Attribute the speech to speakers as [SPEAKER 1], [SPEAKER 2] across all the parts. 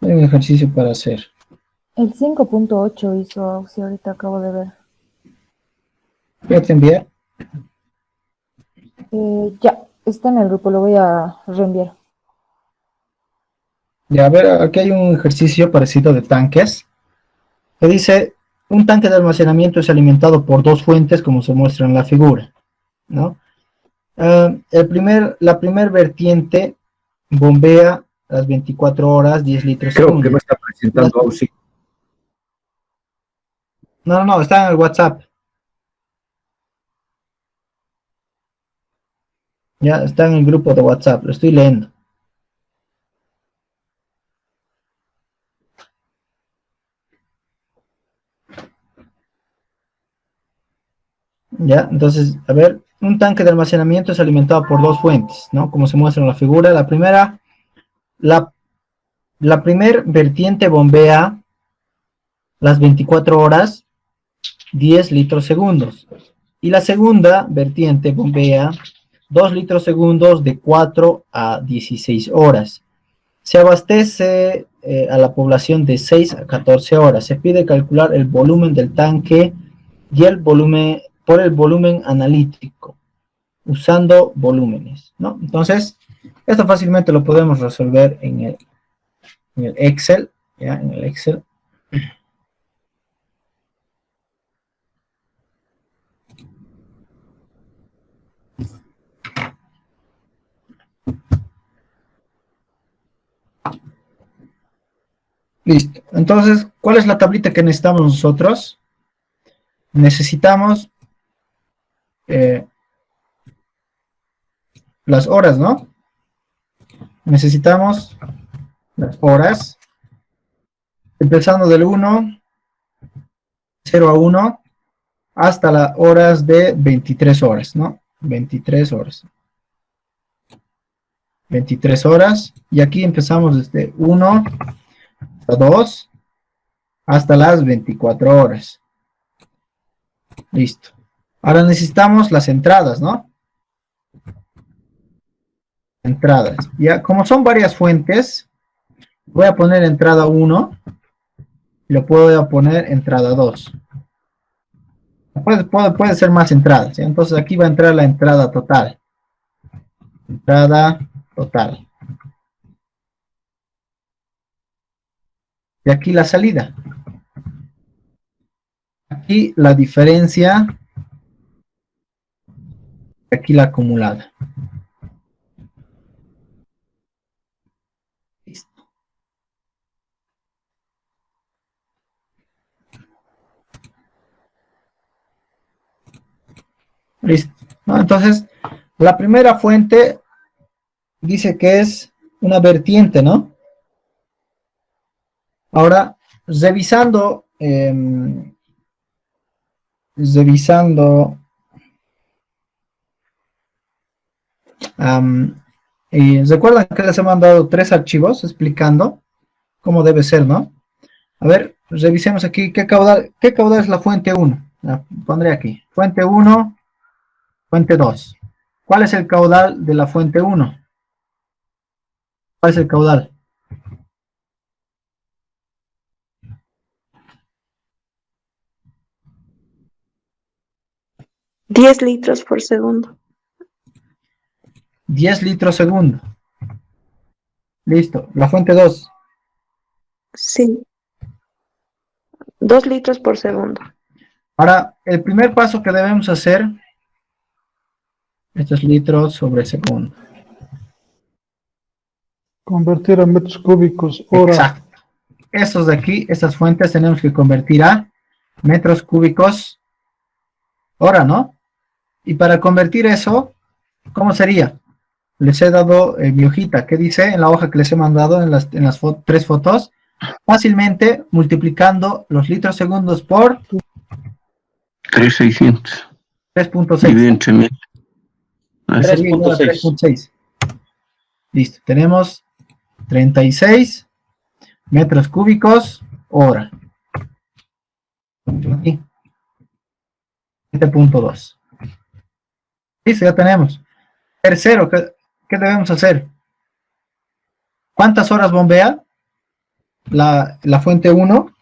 [SPEAKER 1] Hay un ejercicio para hacer.
[SPEAKER 2] El 5.8 hizo, si ahorita acabo de ver.
[SPEAKER 1] Ya te envié.
[SPEAKER 2] Ya, está en el grupo, lo voy a reenviar.
[SPEAKER 1] Ya, a ver, aquí hay un ejercicio parecido de tanques, que dice, un tanque de almacenamiento es alimentado por dos fuentes, como se muestra en la figura, ¿no? La primer vertiente bombea las 24 horas 10 litros
[SPEAKER 3] Creo que
[SPEAKER 1] segundo.
[SPEAKER 3] me está presentando Ausi.
[SPEAKER 1] No, no, está en el WhatsApp. Ya, está en el grupo de WhatsApp, lo estoy leyendo. Ya, entonces, a ver, un tanque de almacenamiento es alimentado por dos fuentes, ¿no? Como se muestra en la figura. La primera, la, la primer vertiente bombea las 24 horas 10 litros segundos. Y la segunda vertiente bombea 2 litros segundos de 4 a 16 horas. Se abastece a la población de 6 a 14 horas. Se pide calcular el volumen del tanque y el volumen por el volumen analítico, usando volúmenes, ¿no? Entonces, esto fácilmente lo podemos resolver en el Excel, ¿ya? En el Excel. Listo. Entonces, ¿cuál es la tablita que necesitamos nosotros? Necesitamos las horas, ¿no? Necesitamos las horas, empezando del 1, 0 a 1, hasta las horas de 23 horas, ¿no? 23 horas. 23 horas, y aquí empezamos desde 1 a 2 hasta las 24 horas. Listo. Ahora necesitamos las entradas, ¿no? Entradas. Ya, como son varias fuentes, voy a poner entrada 1 y lo puedo poner entrada 2. Puede ser más entradas, ¿sí? Entonces aquí va a entrar la entrada total. Entrada total. Y aquí la salida. Aquí la diferencia. Aquí la acumulada. Listo. Listo. ¿No? Entonces, la primera fuente dice que es una vertiente, ¿no? Ahora, revisando, y recuerdan que les he mandado 3 archivos explicando cómo debe ser, ¿no? A ver, revisemos aquí qué caudal es la fuente 1. Pondré aquí, fuente 1, fuente 2. ¿Cuál es el caudal de la fuente 1? ¿Cuál es el caudal?
[SPEAKER 4] 10 litros por segundo.
[SPEAKER 1] 10 litros segundo. Listo. La fuente 2.
[SPEAKER 4] Sí, 2 litros por segundo.
[SPEAKER 1] Ahora, el primer paso que debemos hacer, estos litros sobre segundo.
[SPEAKER 5] Convertir a metros cúbicos hora.
[SPEAKER 1] Exacto. Estos de aquí, estas fuentes tenemos que convertir a metros cúbicos hora, ¿no? Y para convertir eso, ¿cómo sería? Les he dado mi hojita. ¿Qué dice en la hoja que les he mandado en las 3 fotos? Fácilmente multiplicando los litros segundos por
[SPEAKER 3] 3,600.
[SPEAKER 1] 3.6.
[SPEAKER 3] Divide entre 1000.
[SPEAKER 1] 3.6. 3.6. Listo. Tenemos 36 metros cúbicos hora. Aquí. 7.2. Listo, ya tenemos. Tercero, ¿qué debemos hacer? ¿Cuántas horas bombea? la fuente 1.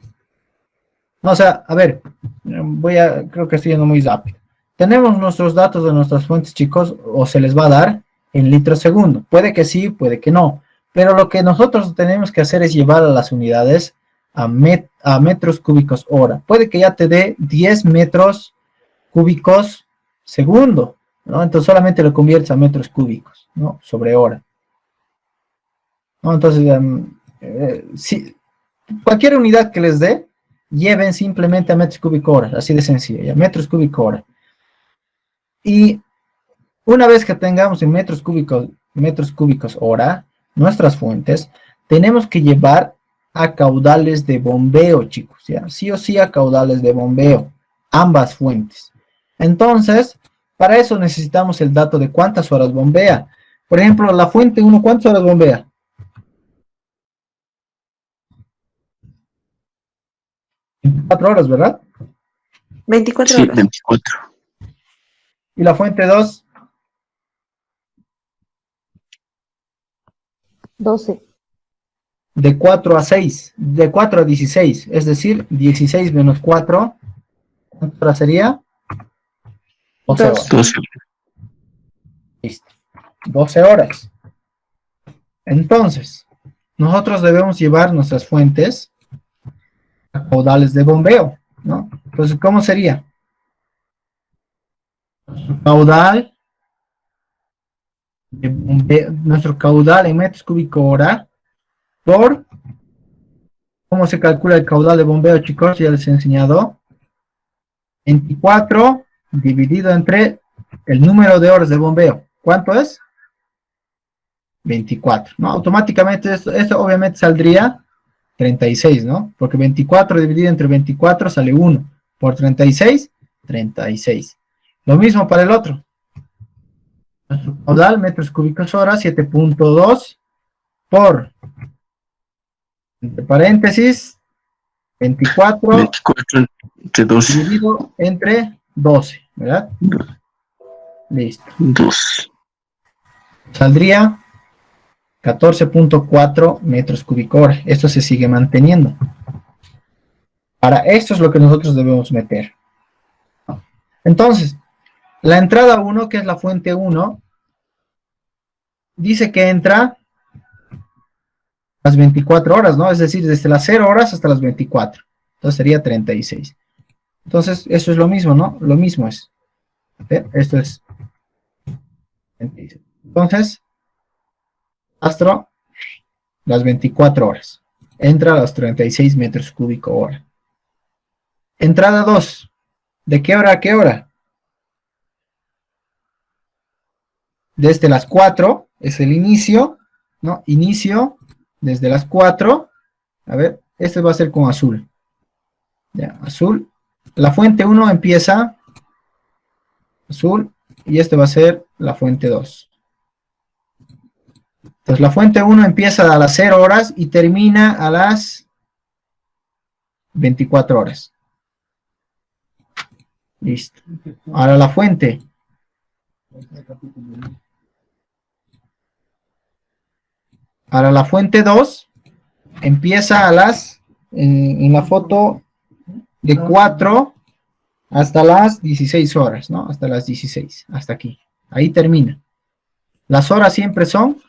[SPEAKER 1] O sea, a ver, creo que estoy yendo muy rápido. Tenemos nuestros datos de nuestras fuentes, chicos, o se les va a dar en litros segundo. Puede que sí, puede que no. Pero lo que nosotros tenemos que hacer es llevar a las unidades a metros cúbicos hora. Puede que ya te dé 10 metros cúbicos segundo, ¿no? Entonces solamente lo conviertes a metros cúbicos, ¿no? Sobre hora. ¿No? Entonces, si cualquier unidad que les dé, lleven simplemente a metros cúbicos hora, así de sencillo, ya, metros cúbicos hora. Y una vez que tengamos en metros cúbicos hora, nuestras fuentes, tenemos que llevar a caudales de bombeo, chicos, ya, sí o sí a caudales de bombeo, ambas fuentes. Entonces, para eso necesitamos el dato de cuántas horas bombea. Por ejemplo, la fuente 1, ¿cuántas horas bombea? 24 horas, ¿verdad?
[SPEAKER 4] 24
[SPEAKER 3] Sí,
[SPEAKER 4] horas.
[SPEAKER 3] 24.
[SPEAKER 1] Y la fuente 2,
[SPEAKER 2] 12.
[SPEAKER 1] de 4 a 6, de 4 a 16, es decir, 16 menos 4, ¿cuántas horas sería? 12 horas.
[SPEAKER 3] 12.
[SPEAKER 1] Listo. 12 horas. Entonces, nosotros debemos llevar nuestras fuentes a caudales de bombeo, ¿no? Entonces, ¿cómo sería? Nuestro caudal en metros cúbicos hora por, ¿cómo se calcula el caudal de bombeo, chicos? Ya les he enseñado. 24 dividido entre el número de horas de bombeo. ¿Cuánto es? 24, ¿no? Automáticamente esto obviamente saldría 36, ¿no? Porque 24 dividido entre 24 sale 1. Por 36, 36. Lo mismo para el otro. Nuestro caudal, metros cúbicos hora, 7.2 por, entre paréntesis, 24
[SPEAKER 3] 24 entre 12.
[SPEAKER 1] dividido entre 12, ¿verdad? Listo.
[SPEAKER 3] 2.
[SPEAKER 1] Saldría 14.4 metros cúbicos hora. Esto se sigue manteniendo. Para esto es lo que nosotros debemos meter. Entonces, la entrada 1, que es la fuente 1, dice que entra las 24 horas, ¿no? Es decir, desde las 0 horas hasta las 24. Entonces sería 36. Entonces, eso es lo mismo, ¿no? Lo mismo es. Esto es 26. Entonces, astro, las 24 horas. Entra a los 36 metros cúbicos hora. Entrada 2. ¿De qué hora a qué hora? Desde las 4 es el inicio, ¿no? Inicio desde las 4. A ver, este va a ser con azul. Ya, azul. La fuente 1 empieza azul y este va a ser la fuente 2. Entonces la fuente 1 empieza a las 0 horas y termina a las 24 horas. Listo. Ahora la fuente. Ahora la fuente 2 empieza a las, en la foto, de 4 hasta las 16 horas, ¿no? Hasta las 16, hasta aquí. Ahí termina. Las horas siempre son,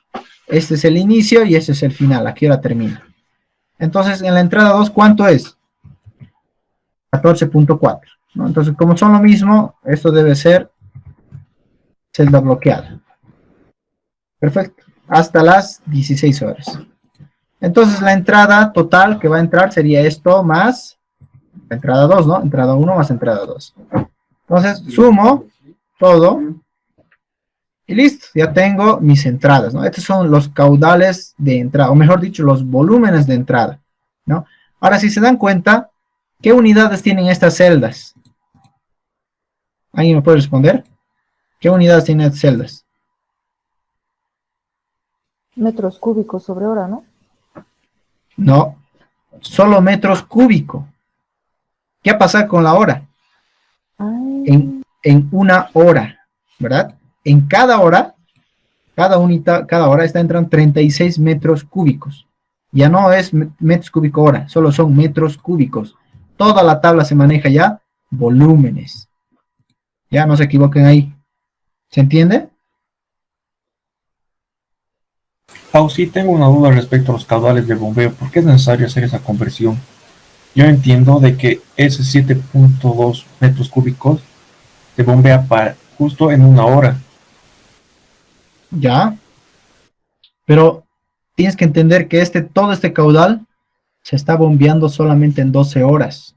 [SPEAKER 1] este es el inicio y este es el final, aquí ahora termina. Entonces, en la entrada 2, ¿cuánto es? 14.4, ¿no? Entonces, como son lo mismo, esto debe ser celda bloqueada. Perfecto. Hasta las 16 horas. Entonces, la entrada total que va a entrar sería esto más la entrada 2, ¿no? Entrada 1 más entrada 2. Entonces, sumo todo y listo. Ya tengo mis entradas, ¿no? Estos son los caudales de entrada, o mejor dicho, los volúmenes de entrada, ¿no? Ahora, si se dan cuenta, ¿qué unidades tienen estas celdas? ¿Alguien me puede responder? ¿Qué unidades tienen estas celdas?
[SPEAKER 2] Metros cúbicos sobre hora, ¿no?
[SPEAKER 1] No, solo metros cúbicos. ¿Qué ha pasado con la hora?
[SPEAKER 2] Ay,
[SPEAKER 1] En una hora, ¿verdad? En cada hora, cada hora está entrando 36 metros cúbicos. Ya no es metros cúbicos hora, solo son metros cúbicos. Toda la tabla se maneja ya volúmenes. Ya no se equivoquen ahí. ¿Se entiende?
[SPEAKER 6] Pau, sí tengo una duda respecto a los caudales de bombeo. ¿Por qué es necesario hacer esa conversión? Yo entiendo de que ese 7.2 metros cúbicos se bombea justo en una hora.
[SPEAKER 1] Ya. Pero tienes que entender que todo este caudal se está bombeando solamente en 12 horas.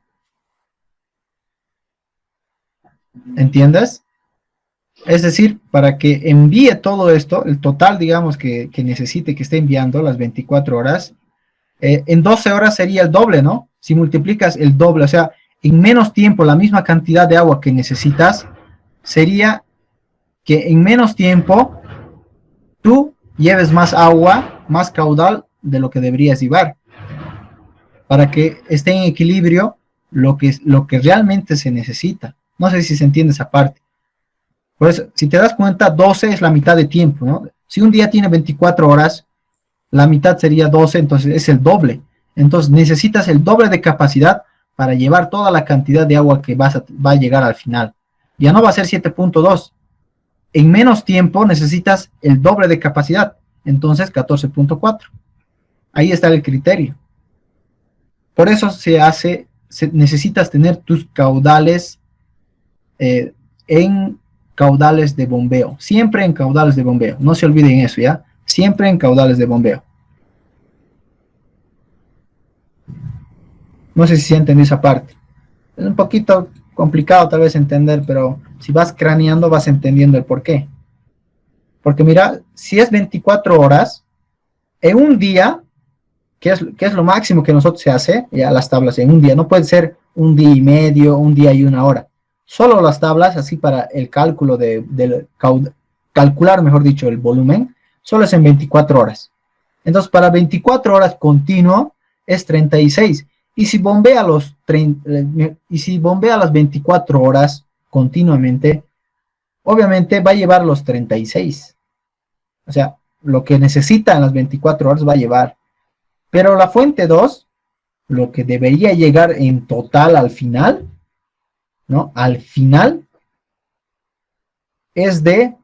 [SPEAKER 1] ¿Entiendes? Es decir, para que envíe todo esto, el total, digamos, que necesite que esté enviando las 24 horas, en 12 horas sería el doble, ¿no? Si multiplicas el doble, o sea, en menos tiempo, la misma cantidad de agua que necesitas, sería que en menos tiempo tú lleves más agua, más caudal de lo que deberías llevar, para que esté en equilibrio lo que realmente se necesita. No sé si se entiende esa parte. Pues, si te das cuenta, 12 es la mitad de tiempo, ¿no? Si un día tiene 24 horas, la mitad sería 12, entonces es el doble. Entonces necesitas el doble de capacidad para llevar toda la cantidad de agua que va a llegar al final. Ya no va a ser 7.2. En menos tiempo necesitas el doble de capacidad, entonces 14.4. Ahí está el criterio. Por eso necesitas tener tus caudales en caudales de bombeo, siempre en caudales de bombeo, no se olviden eso, ¿ya? Siempre en caudales de bombeo. No sé si se entiende esa parte. Es un poquito complicado tal vez entender, pero si vas craneando vas entendiendo el por qué. Porque mira, si es 24 horas, en un día, que es lo máximo que nosotros se hace, ya las tablas en un día, no puede ser un día y medio, un día y una hora. Solo las tablas, así para el cálculo calcular, mejor dicho, el volumen, solo es en 24 horas. Entonces, para 24 horas continuo es 36. Y si bombea las 24 horas continuamente, obviamente va a llevar los 36. O sea, lo que necesita en las 24 horas va a llevar. Pero la fuente 2, lo que debería llegar en total al final, ¿no? Al final es de,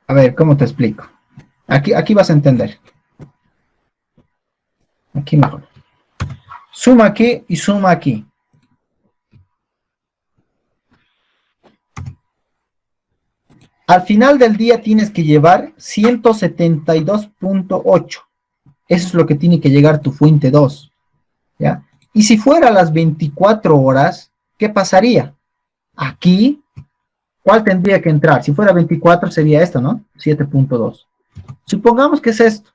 [SPEAKER 1] a ver, ¿cómo te explico? Aquí vas a entender. Aquí mejor. Suma aquí y suma aquí. Al final del día tienes que llevar 172.8. Eso es lo que tiene que llegar tu fuente 2. ¿Ya? Y si fuera las 24 horas, ¿qué pasaría? Aquí, ¿cuál tendría que entrar? Si fuera 24 sería esto, ¿no? 7.2. Supongamos que es esto.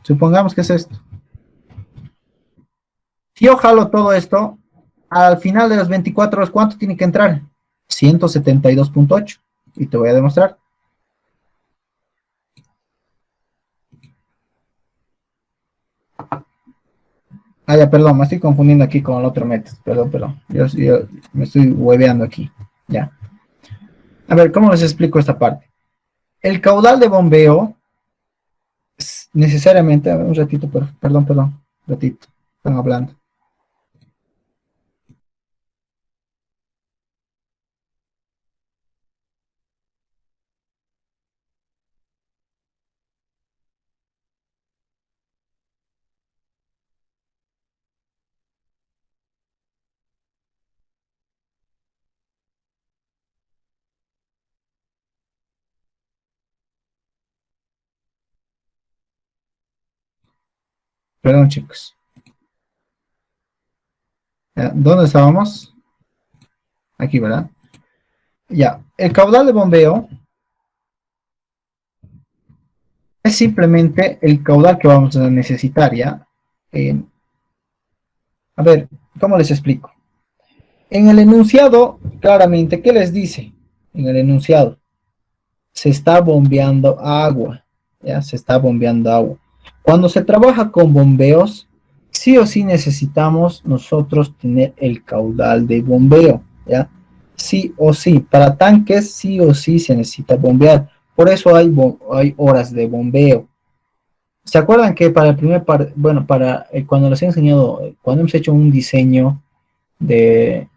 [SPEAKER 1] Supongamos que es esto. Si yo jalo todo esto, al final de las 24 horas, ¿cuánto tiene que entrar? 172.8. Y te voy a demostrar. Ah, ya, perdón, me estoy confundiendo aquí con el otro método. Perdón. Yo me estoy hueveando aquí. Ya. A ver, ¿cómo les explico esta parte? El caudal de bombeo necesariamente, a ver, un ratito, perdón, ratito, están hablando. Perdón, chicos. Ya, ¿dónde estábamos? Aquí, ¿verdad? Ya, el caudal de bombeo es simplemente el caudal que vamos a necesitar, ¿ya? A ver, ¿cómo les explico? En el enunciado, claramente, ¿qué les dice? En el enunciado, se está bombeando agua, ¿ya? Se está bombeando agua. Cuando se trabaja con bombeos, sí o sí necesitamos nosotros tener el caudal de bombeo, ¿ya? sí o sí. Para tanques, sí o sí se necesita bombear. Por eso hay horas de bombeo. ¿Se acuerdan que para el bueno, cuando les he enseñado, cuando hemos hecho un diseño de,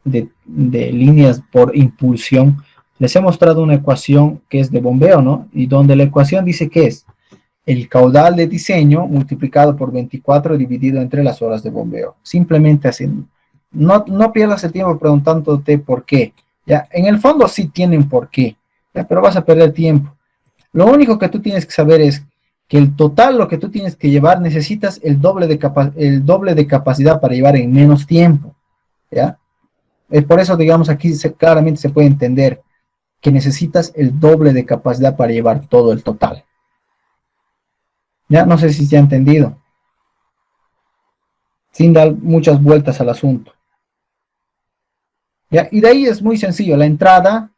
[SPEAKER 1] de líneas por impulsión, les he mostrado una ecuación que es de bombeo, ¿no? Y donde la ecuación dice que es el caudal de diseño multiplicado por 24 dividido entre las horas de bombeo. Simplemente así. No pierdas el tiempo preguntándote por qué. ¿Ya? En el fondo sí tienen por qué, ¿ya? Pero vas a perder tiempo. Lo único que tú tienes que saber es que el total, lo que tú tienes que llevar, necesitas el doble de capacidad para llevar en menos tiempo. ¿Ya? Por eso, digamos, aquí claramente se puede entender que necesitas el doble de capacidad para llevar todo el total. Ya, no sé si se ha entendido. Sin dar muchas vueltas al asunto. ¿Ya? Y de ahí es muy sencillo. La entrada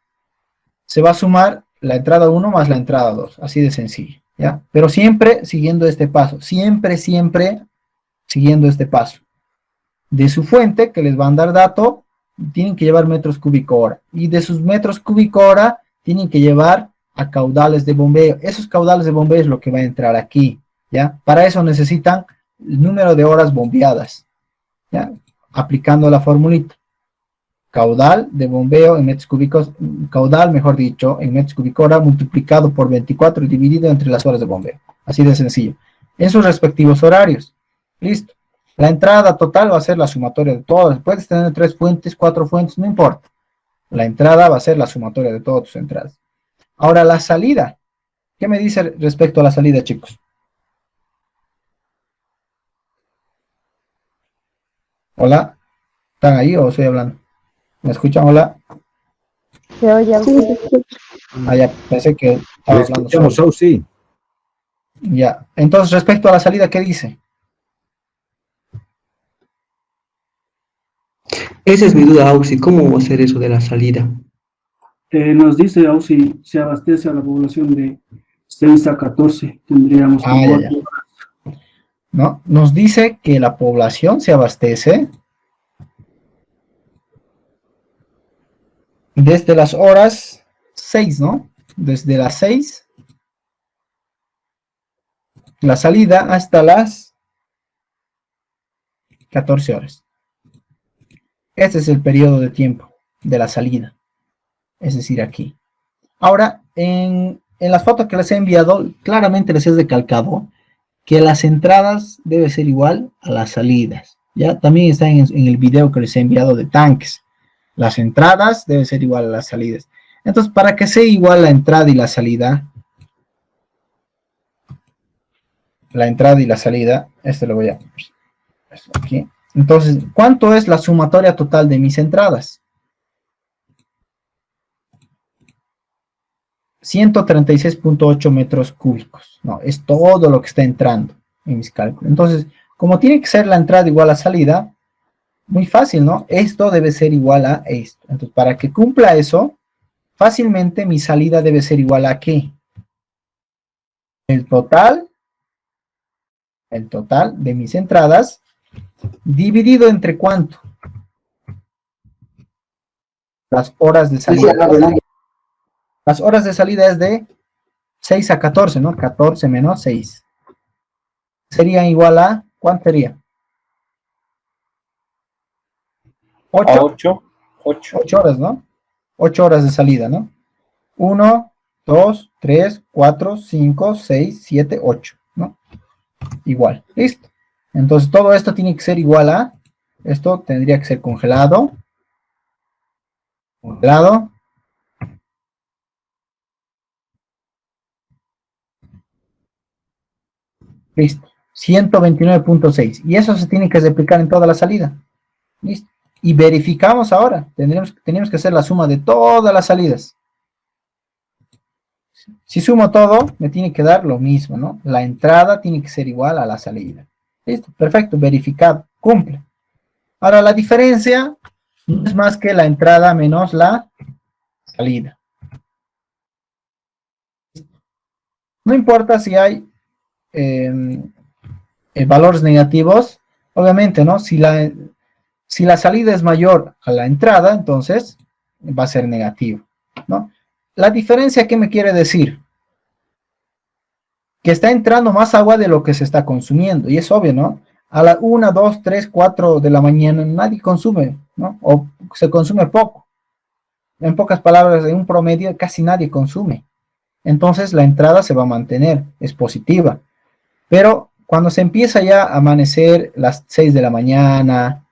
[SPEAKER 1] se va a sumar la entrada 1 más la entrada 2. Así de sencillo. ¿Ya? Pero siempre siguiendo este paso. Siempre siguiendo este paso. De su fuente, que les va a dar dato, tienen que llevar metros cúbicos hora. Y de sus metros cúbicos hora, tienen que llevar a caudales de bombeo. Esos caudales de bombeo es lo que va a entrar aquí. ¿Ya? Para eso necesitan el número de horas bombeadas. ¿Ya? Aplicando la formulita. Caudal de bombeo en metros cúbicos, caudal, mejor dicho, en metros cúbicos hora, multiplicado por 24 y dividido entre las horas de bombeo. Así de sencillo. En sus respectivos horarios. Listo. La entrada total va a ser la sumatoria de todas. Puedes tener 3 fuentes, 4 fuentes, no importa. La entrada va a ser la sumatoria de todas tus entradas. Ahora, la salida. ¿Qué me dice respecto a la salida, chicos? Hola. ¿Están ahí o estoy hablando? ¿Me escuchan? Hola.
[SPEAKER 2] Se oye
[SPEAKER 4] Sí,
[SPEAKER 2] usted.
[SPEAKER 1] Ah, ya, pensé que estaba
[SPEAKER 7] Le
[SPEAKER 1] hablando
[SPEAKER 7] escuchamos,
[SPEAKER 1] solo.
[SPEAKER 7] sí.
[SPEAKER 1] Ya. Entonces, respecto a la salida, ¿qué dice?
[SPEAKER 8] Esa es mi duda, Auxi, ¿cómo va a ser eso de la salida?
[SPEAKER 5] Nos dice Ausi, se abastece a la población de 6 a 14. Tendríamos que
[SPEAKER 1] Ah, ya. ¿No? Nos dice que la población se abastece desde las horas 6, ¿no? Desde las 6, la salida hasta las 14 horas. Este es el periodo de tiempo de la salida. Es decir, aquí. Ahora, en las fotos que les he enviado, claramente les he decalcado que las entradas debe ser igual a las salidas. Ya también está en el video que les he enviado de tanques. Las entradas deben ser igual a las salidas. Entonces, para que sea igual la entrada y la salida, esto lo voy a aquí. Entonces, ¿cuánto es la sumatoria total de mis entradas? 136.8 metros cúbicos. No, es todo lo que está entrando en mis cálculos. Entonces, como tiene que ser la entrada igual a salida, muy fácil, ¿no? Esto debe ser igual a esto. Entonces, para que cumpla eso, fácilmente mi salida debe ser igual a ¿qué? El total de mis entradas dividido entre ¿cuánto? Las horas de salida. Las horas de salida es de 6 a 14, ¿no? 14 menos 6. Sería igual a, ¿cuánto sería? 8. 8 horas, ¿no? 8 horas de salida, ¿no? 1, 2, 3, 4, 5, 6, 7, 8, ¿no? Igual, listo. Entonces todo esto tiene que ser igual a, esto tendría que ser congelado, listo, 129.6, y eso se tiene que replicar en toda la salida, listo, y verificamos ahora, tenemos que hacer la suma de todas las salidas. Si sumo todo, me tiene que dar lo mismo, ¿no? La entrada tiene que ser igual a la salida. Listo, perfecto, verificado, cumple. Ahora la diferencia no es más que la entrada menos la salida. No importa si hay valores negativos, obviamente, ¿no? Si la salida es mayor a la entrada, entonces va a ser negativo, ¿no? La diferencia, ¿qué me quiere decir? Que está entrando más agua de lo que se está consumiendo, y es obvio, ¿no? A la 1, 2, 3, 4 de la mañana nadie consume, ¿no? O se consume poco. En pocas palabras, en un promedio casi nadie consume. Entonces la entrada se va a mantener, es positiva. Pero cuando se empieza ya a amanecer las 6 de la mañana,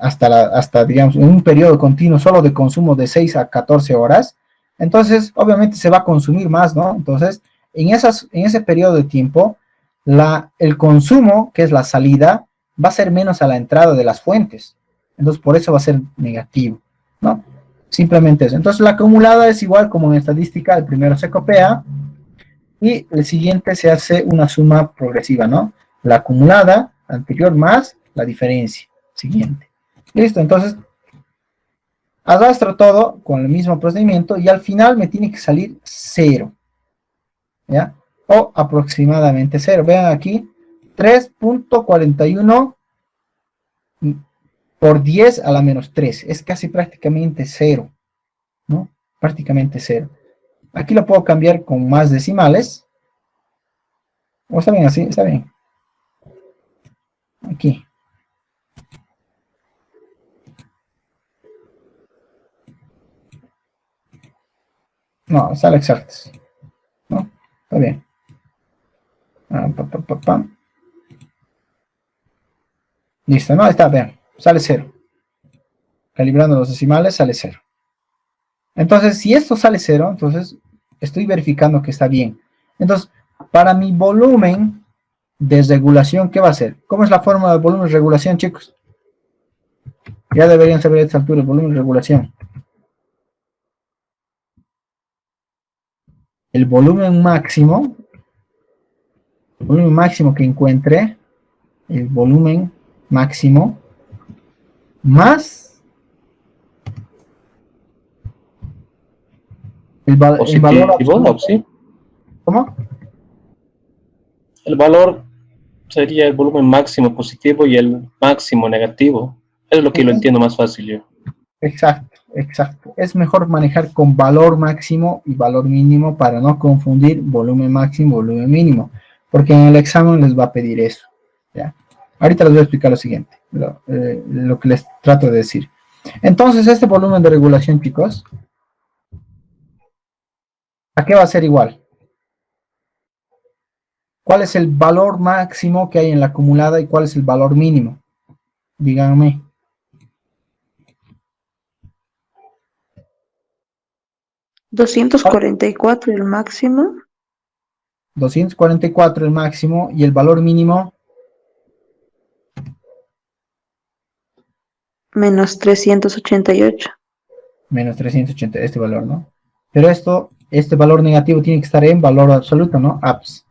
[SPEAKER 1] hasta, digamos, en un periodo continuo solo de consumo de 6 a 14 horas, entonces obviamente se va a consumir más, ¿no? Entonces, en ese periodo de tiempo, el consumo, que es la salida, va a ser menos a la entrada de las fuentes. Entonces, por eso va a ser negativo, ¿no? Simplemente eso. Entonces, la acumulada es igual como en estadística, el primero se copia y el siguiente se hace una suma progresiva, ¿no? La acumulada anterior más la diferencia siguiente. Listo, entonces arrastro todo con el mismo procedimiento y al final me tiene que salir 0, ¿ya? O aproximadamente 0. Vean aquí, 3.41 por 10 a la menos 3. Es casi prácticamente 0, ¿no? Prácticamente 0. Aquí lo puedo cambiar con más decimales. ¿O está bien así? Está bien. Aquí. No, sale exactos, ¿no? Está bien. Listo, ¿no? Está bien. Sale 0. Calibrando los decimales, sale 0. Entonces, si esto sale 0, entonces estoy verificando que está bien. Entonces, para mi volumen de regulación, ¿qué va a ser? ¿Cómo es la fórmula de volumen de regulación, chicos? Ya deberían saber a esta altura el volumen de regulación. El volumen máximo que encuentre, el volumen máximo, más el valor absoluto.
[SPEAKER 7] ¿Sí?
[SPEAKER 1] ¿Cómo?
[SPEAKER 7] El valor sería el volumen máximo positivo y el máximo negativo. Es lo que lo entiendo más fácil yo.
[SPEAKER 1] Exacto, exacto. Es mejor manejar con valor máximo y valor mínimo para no confundir volumen máximo y volumen mínimo, porque en el examen les va a pedir eso, ¿ya? Ahorita les voy a explicar lo siguiente, lo que les trato de decir. Entonces, este volumen de regulación, chicos, ¿a qué va a ser igual? ¿Cuál es el valor máximo que hay en la acumulada y cuál es el valor mínimo? Díganme.
[SPEAKER 4] ¿244 el máximo?
[SPEAKER 1] 244 el máximo y el valor mínimo.
[SPEAKER 4] Menos 388.
[SPEAKER 1] Menos 380, este valor, ¿no? Pero este valor negativo tiene que estar en valor absoluto, ¿no? Abs.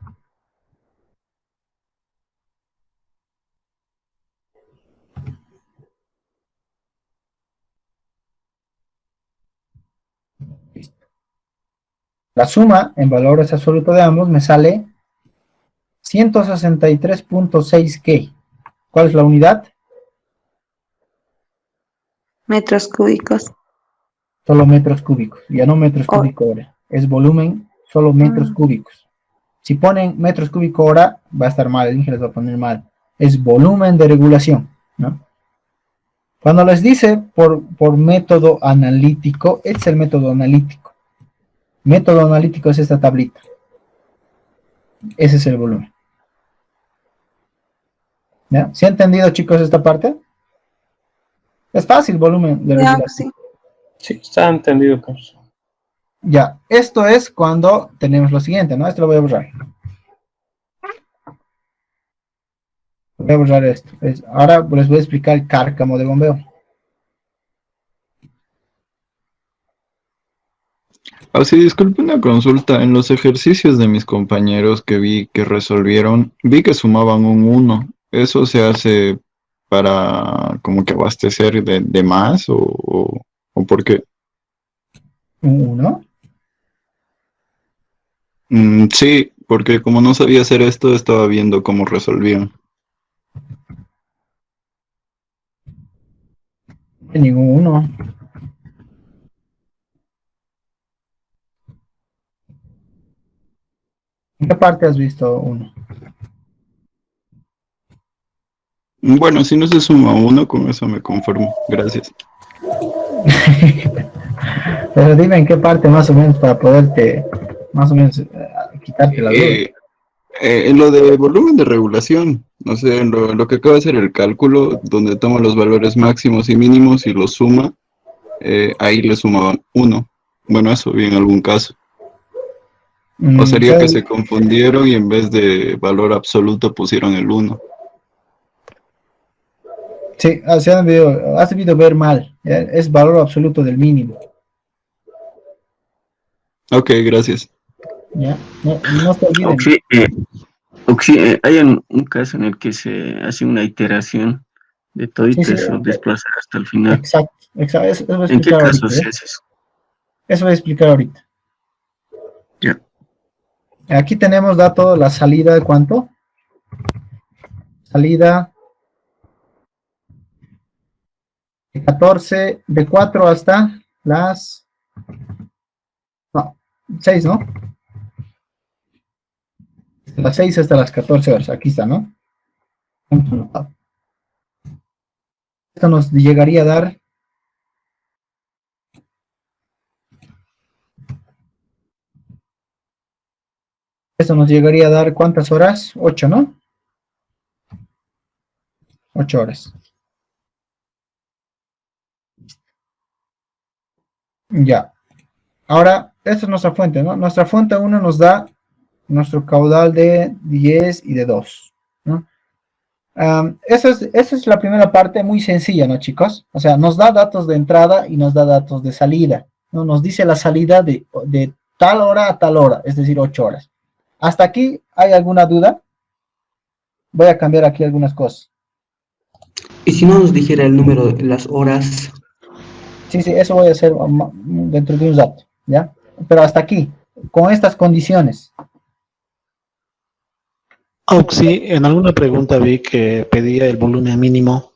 [SPEAKER 1] Listo. La suma en valores absolutos de ambos me sale 163.6 K. ¿Cuál es la unidad?
[SPEAKER 4] Metros cúbicos.
[SPEAKER 1] Solo metros cúbicos, ya no metros cúbicos hora. Es volumen, solo metros cúbicos. Si ponen metros cúbicos hora, va a estar mal, el Inge les va a poner mal. Es volumen de regulación, ¿no? Cuando les dice por método analítico, este es el método analítico. Método analítico es esta tablita. Ese es el volumen. ¿Ya? ¿Sí han entendido, chicos, esta parte? Es fácil, volumen de regulación.
[SPEAKER 7] Sí, está entendido, Carlos.
[SPEAKER 1] Ya, esto es cuando tenemos lo siguiente, ¿no? Esto lo voy a borrar. Voy a borrar esto. Ahora les voy a explicar el cárcamo de bombeo.
[SPEAKER 9] Así, disculpe una consulta. En los ejercicios de mis compañeros que vi que resolvieron, vi que sumaban un 1. ¿Eso se hace para como que abastecer de más o por qué?
[SPEAKER 1] ¿Un 1?
[SPEAKER 9] Sí, porque como no sabía hacer esto, estaba viendo cómo resolvían.
[SPEAKER 1] Ninguno. ¿En qué parte has visto uno?
[SPEAKER 9] Bueno, si no se suma uno, con eso me conformo. Gracias.
[SPEAKER 1] Pero dime en qué parte más o menos para poderte, más o menos, quitarte la duda.
[SPEAKER 9] En lo de volumen de regulación, no sé, en lo que acaba de hacer el cálculo, donde toma los valores máximos y mínimos y los suma, ahí le sumaban 1. Bueno, eso vi en algún caso. O sería que se confundieron y en vez de valor absoluto pusieron el 1.
[SPEAKER 1] Sí, has debido ver mal. ¿Ya? Es valor absoluto del mínimo.
[SPEAKER 9] Ok, gracias.
[SPEAKER 1] ¿Ya? No se olviden.
[SPEAKER 3] Hay un caso en el que se hace una iteración de todito
[SPEAKER 1] Sí,
[SPEAKER 3] eso, desplazar hasta el final.
[SPEAKER 1] Exacto. Eso voy a
[SPEAKER 3] ¿En qué
[SPEAKER 1] explicar
[SPEAKER 3] caso
[SPEAKER 1] ahorita.
[SPEAKER 3] se hace eso?
[SPEAKER 1] Eso voy a explicar ahorita.
[SPEAKER 3] Ya.
[SPEAKER 1] Aquí tenemos dato la salida de cuánto. Salida de 14, de 4 hasta las 6, ¿no? De las 6 hasta las 14 horas. Aquí está, ¿no? Esto nos llegaría a dar ¿cuántas horas? 8, ¿no? 8 horas. Ya. Ahora, esta es nuestra fuente, ¿no? Nuestra fuente 1 nos da nuestro caudal de 10 y de 2, ¿no? Esa es la primera parte, muy sencilla, ¿no, chicos? O sea, nos da datos de entrada y nos da datos de salida, ¿no? Nos dice la salida de tal hora a tal hora, es decir, 8 horas. ¿Hasta aquí hay alguna duda? Voy a cambiar aquí algunas cosas.
[SPEAKER 8] Y si no nos dijera el número de las horas,
[SPEAKER 1] Sí, eso voy a hacer dentro de un rato, ¿ya? Pero hasta aquí, con estas condiciones.
[SPEAKER 10] Sí, en alguna pregunta vi que pedía el volumen mínimo.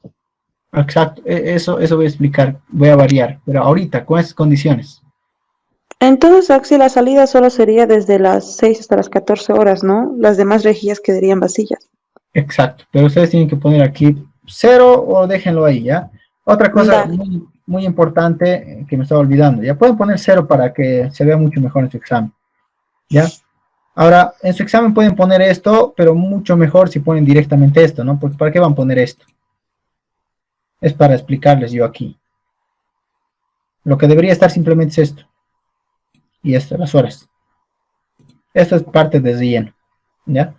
[SPEAKER 1] Exacto, eso voy a explicar, voy a variar, pero ahorita, con esas condiciones.
[SPEAKER 4] Entonces, Axi, la salida solo sería desde las 6 hasta las 14 horas, ¿no? Las demás rejillas quedarían vacías.
[SPEAKER 1] Exacto, pero ustedes tienen que poner aquí 0 o déjenlo ahí, ¿ya? Otra cosa
[SPEAKER 4] Dale.
[SPEAKER 1] muy importante que me estaba olvidando, ya pueden poner 0 para que se vea mucho mejor en su examen, ¿ya? Ahora, en su examen pueden poner esto, pero mucho mejor si ponen directamente esto, ¿no? Porque ¿para qué van a poner esto? Es para explicarles yo aquí. Lo que debería estar simplemente es esto. Y esto, las horas. Esto es parte de relleno, ¿ya?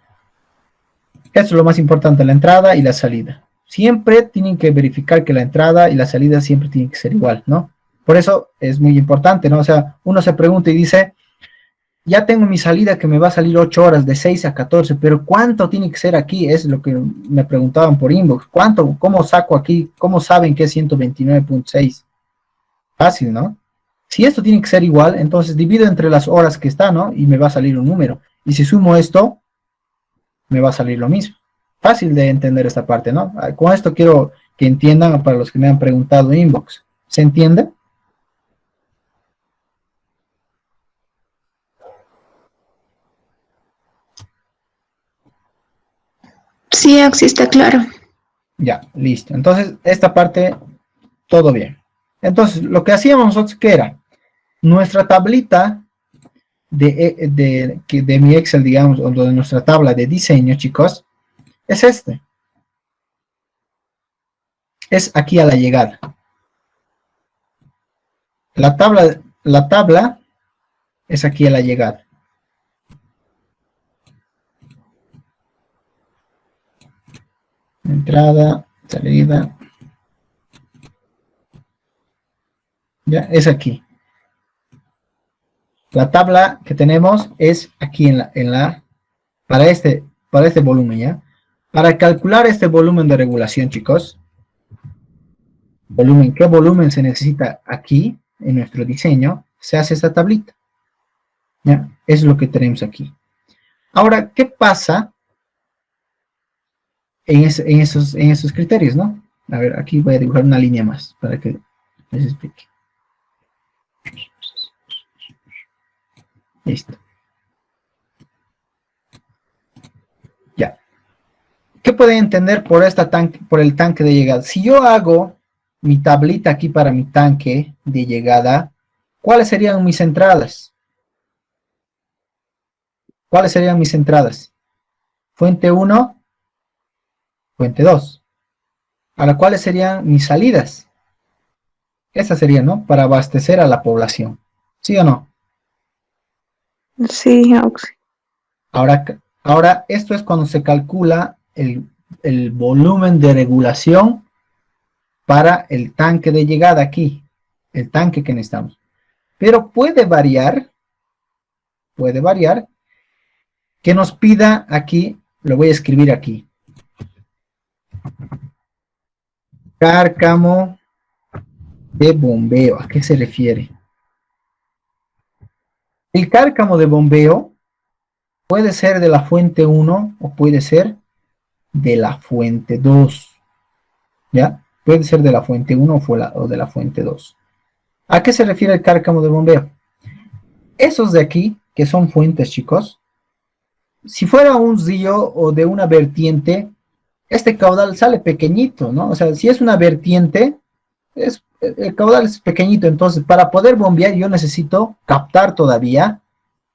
[SPEAKER 1] Esto es lo más importante, la entrada y la salida. Siempre tienen que verificar que la entrada y la salida siempre tienen que ser igual, ¿no? Por eso es muy importante, ¿no? O sea, uno se pregunta y dice, ya tengo mi salida que me va a salir 8 horas, de 6 a 14, pero ¿cuánto tiene que ser aquí? Es lo que me preguntaban por inbox. ¿Cuánto? ¿Cómo saco aquí? ¿Cómo saben que es 129.6? Fácil, ¿no? Si esto tiene que ser igual, entonces divido entre las horas que está, ¿no? Y me va a salir un número. Y si sumo esto, me va a salir lo mismo. Fácil de entender esta parte, ¿no? Con esto quiero que entiendan para los que me han preguntado en inbox. ¿Se entiende?
[SPEAKER 11] Sí, Axi, está claro.
[SPEAKER 1] Ya, listo. Entonces, esta parte, todo bien. Entonces, lo que hacíamos nosotros, ¿qué era? Nuestra tablita de mi Excel, digamos, o de nuestra tabla de diseño, chicos, es este. Es aquí a la llegada. La tabla es aquí a la llegada. Entrada, salida. Ya, es aquí. La tabla que tenemos es aquí para este volumen, ¿ya? Para calcular este volumen de regulación, chicos, ¿qué volumen se necesita aquí en nuestro diseño? Se hace esta tablita, ¿ya? Es lo que tenemos aquí. Ahora, ¿qué pasa en esos criterios, no? A ver, aquí voy a dibujar una línea más para que les explique. Listo. Ya. ¿Qué pueden entender por por el tanque de llegada? Si yo hago mi tablita aquí para mi tanque de llegada, ¿cuáles serían mis entradas? ¿Cuáles serían mis entradas? Fuente 1, fuente 2. Ahora, ¿cuáles serían mis salidas? Esas serían, ¿no? Para abastecer a la población. ¿Sí o no?
[SPEAKER 4] Sí, Auxi.
[SPEAKER 1] Ahora, esto es cuando se calcula el volumen de regulación para el tanque de llegada aquí, el tanque que necesitamos. Pero puede variar, que nos pida aquí, lo voy a escribir aquí, cárcamo de bombeo. ¿A qué se refiere? El cárcamo de bombeo puede ser de la fuente 1 o puede ser de la fuente 2. ¿Ya? Puede ser de la fuente 1 o de la fuente 2. ¿A qué se refiere el cárcamo de bombeo? Esos de aquí, que son fuentes, chicos, si fuera un río o de una vertiente, este caudal sale pequeñito, ¿no? O sea, si es una vertiente, el caudal es pequeñito. Entonces, para poder bombear, yo necesito captar todavía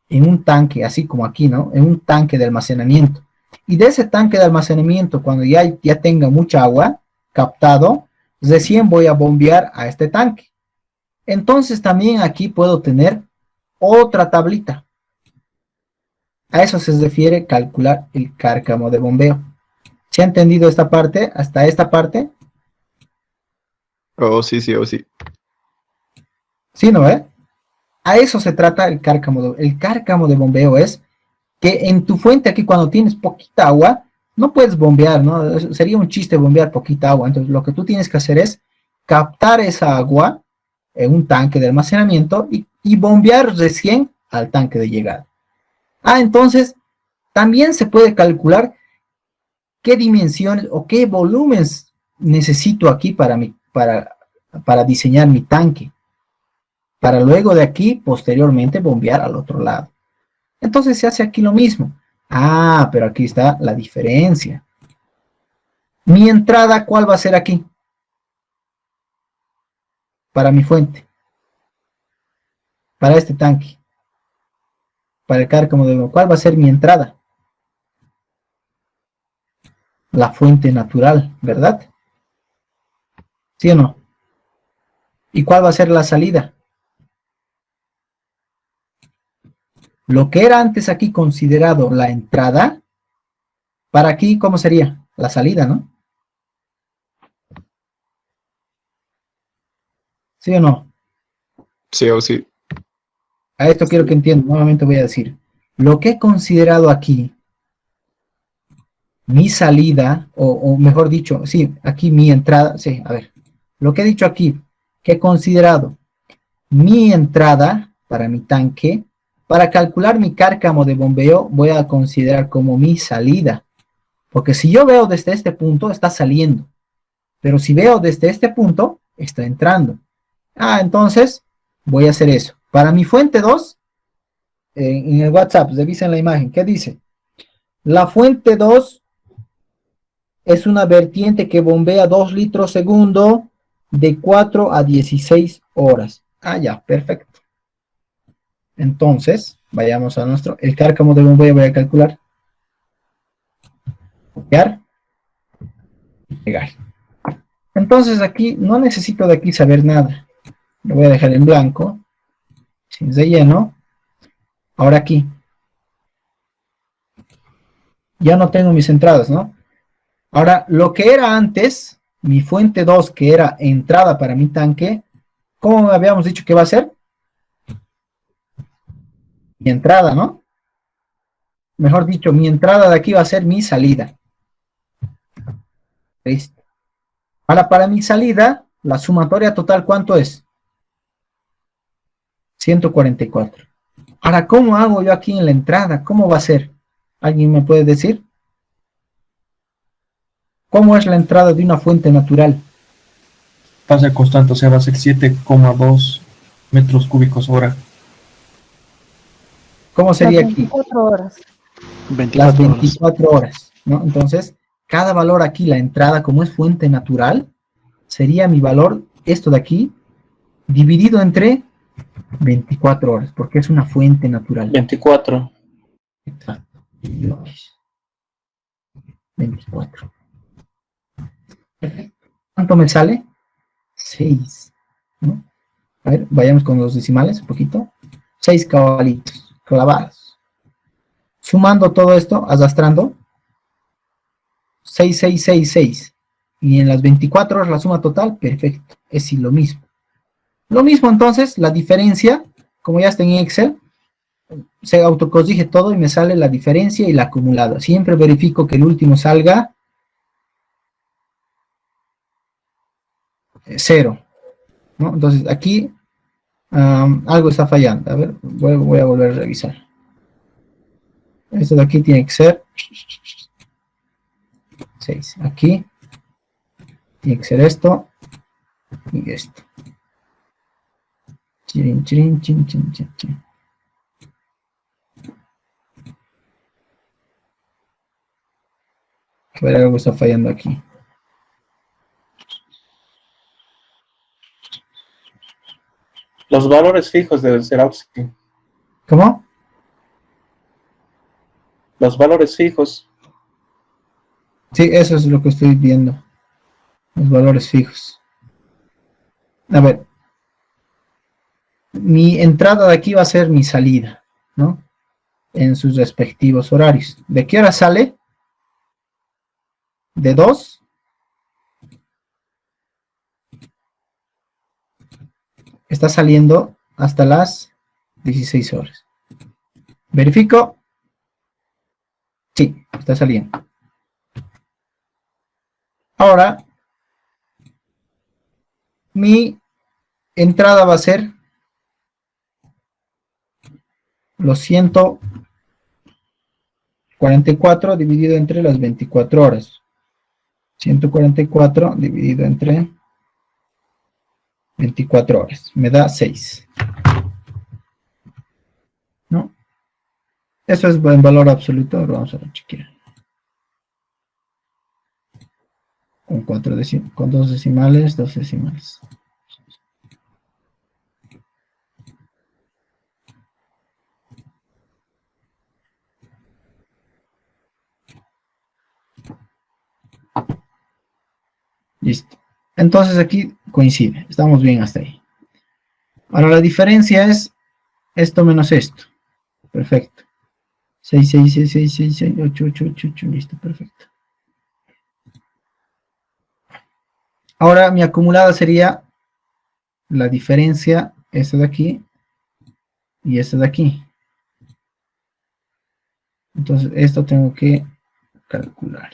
[SPEAKER 1] en un tanque, así como aquí, ¿no? En un tanque de almacenamiento. Y de ese tanque de almacenamiento, cuando ya tenga mucha agua captado, recién voy a bombear a este tanque. Entonces, también aquí puedo tener otra tablita. A eso se refiere calcular el cárcamo de bombeo. ¿Se ha entendido esta parte? ¿Hasta esta parte?
[SPEAKER 9] Oh, sí, sí, oh, sí.
[SPEAKER 1] Sí, ¿no? A eso se trata el cárcamo. El cárcamo de bombeo es que en tu fuente aquí, cuando tienes poquita agua, no puedes bombear, ¿no? Sería un chiste bombear poquita agua. Entonces, lo que tú tienes que hacer es captar esa agua en un tanque de almacenamiento y bombear recién al tanque de llegada. Entonces, también se puede calcular qué dimensiones o qué volúmenes necesito aquí para diseñar mi tanque, para luego de aquí, posteriormente, bombear al otro lado. Entonces se hace aquí lo mismo. Pero aquí está la diferencia. Mi entrada, ¿cuál va a ser aquí? Para mi fuente. Para este tanque. Para el cárcamo de bombeo. ¿Cuál va a ser mi entrada? La fuente natural, ¿verdad? ¿Sí o no? ¿Y cuál va a ser la salida? Lo que era antes aquí considerado la entrada, para aquí, ¿cómo sería? La salida, ¿no? ¿Sí o no?
[SPEAKER 9] Sí, oh, sí.
[SPEAKER 1] A esto quiero que entiendan. Nuevamente voy a decir. Lo que he considerado aquí, mi salida, o mejor dicho, sí, aquí mi entrada, sí, a ver. Lo que he dicho aquí, que he considerado mi entrada para mi tanque, para calcular mi cárcamo de bombeo, voy a considerar como mi salida. Porque si yo veo desde este punto, está saliendo. Pero si veo desde este punto, está entrando. Entonces, voy a hacer eso. Para mi fuente 2, en el WhatsApp, revisen la imagen. ¿Qué dice? La fuente 2 es una vertiente que bombea 2 litros segundo de 4 a 16 horas. Ya, perfecto. Entonces, vayamos a el cárcamo de bombeo, voy a calcular. Copiar. Y pegar. Entonces aquí, no necesito de aquí saber nada. Lo voy a dejar en blanco. Sin relleno. Ahora aquí. Ya no tengo mis entradas, ¿no? Ahora, lo que era antes, mi fuente 2, que era entrada para mi tanque, ¿cómo habíamos dicho que va a ser? Mi entrada, ¿no? Mejor dicho, mi entrada de aquí va a ser mi salida. Listo. Ahora, para mi salida, la sumatoria total, ¿cuánto es? 144. Ahora, ¿cómo hago yo aquí en la entrada? ¿Cómo va a ser? ¿Alguien me puede decir? ¿Cómo es la entrada de una fuente natural?
[SPEAKER 6] va a ser constante, o sea, va a ser 7,2 metros cúbicos hora.
[SPEAKER 1] ¿Cómo
[SPEAKER 2] Las
[SPEAKER 1] sería aquí?
[SPEAKER 2] 24 horas.
[SPEAKER 1] Las
[SPEAKER 10] 24 horas.
[SPEAKER 1] 24 horas, ¿no? Entonces, cada valor aquí, la entrada, como es fuente natural, sería mi valor, esto de aquí, dividido entre 24 horas, porque es una fuente natural.
[SPEAKER 7] 24.
[SPEAKER 1] Exacto. 24. ¿Cuánto me sale? 6. ¿No? A ver, vayamos con los decimales un poquito. 6 cabalitos clavados. Sumando todo esto, arrastrando, 6, 6, 6, 6. Y en las 24 horas la suma total, perfecto. Es decir, lo mismo. Lo mismo entonces, la diferencia, como ya está en Excel, se autocorrige todo y me sale la diferencia y el acumulado. Siempre verifico que el último salga 0. ¿No? Entonces aquí algo está fallando. A ver, voy a volver a revisar. Esto de aquí tiene que ser 6. Aquí tiene que ser esto y esto. Chirin, chirin, chin, chin, chin, chin. A ver, algo está fallando aquí.
[SPEAKER 7] Los valores fijos deben ser Auxi.
[SPEAKER 1] ¿Cómo?
[SPEAKER 7] Los valores fijos.
[SPEAKER 1] Sí, eso es lo que estoy viendo. Los valores fijos. A ver. Mi entrada de aquí va a ser mi salida, ¿no? En sus respectivos horarios. ¿De qué hora sale? De 2. Está saliendo hasta las 16 horas. Verifico. Sí, está saliendo. Ahora, mi entrada va a ser los 144 dividido entre las 24 horas. 144 dividido entre 24 horas. Me da 6. ¿No? Eso es en valor absoluto. Ahora vamos a chequear. Con 2 decimales, 2 decimales. Listo. Entonces aquí coincide. Estamos bien hasta ahí. Ahora la diferencia es esto menos esto. Perfecto. 6, 6, 6, 6, 6, 6, 8, 8, 8, 8. Listo, perfecto. Ahora mi acumulada sería la diferencia, esta de aquí y esta de aquí. Entonces esto tengo que calcular.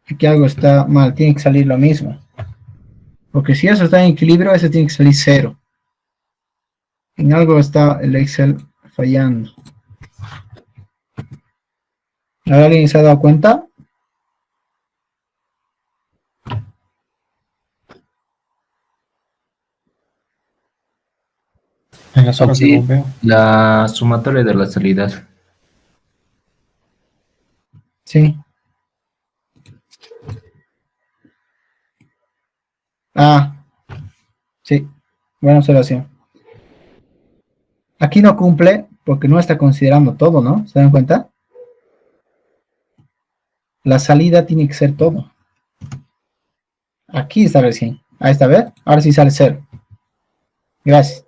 [SPEAKER 1] Aquí algo está mal, tiene que salir lo mismo. Porque si eso está en equilibrio, eso tiene que salir 0. En algo está el Excel fallando. ¿Alguien se ha dado cuenta?
[SPEAKER 6] En las horas de
[SPEAKER 12] Sí,
[SPEAKER 6] bombeo.
[SPEAKER 12] la sumatoria de las salidas.
[SPEAKER 1] Sí. Sí. Buena observación. Aquí no cumple porque no está considerando todo, ¿no? ¿Se dan cuenta? La salida tiene que ser todo. Aquí está recién. Ahí está, ¿ver? Ahora sí sale 0. Gracias.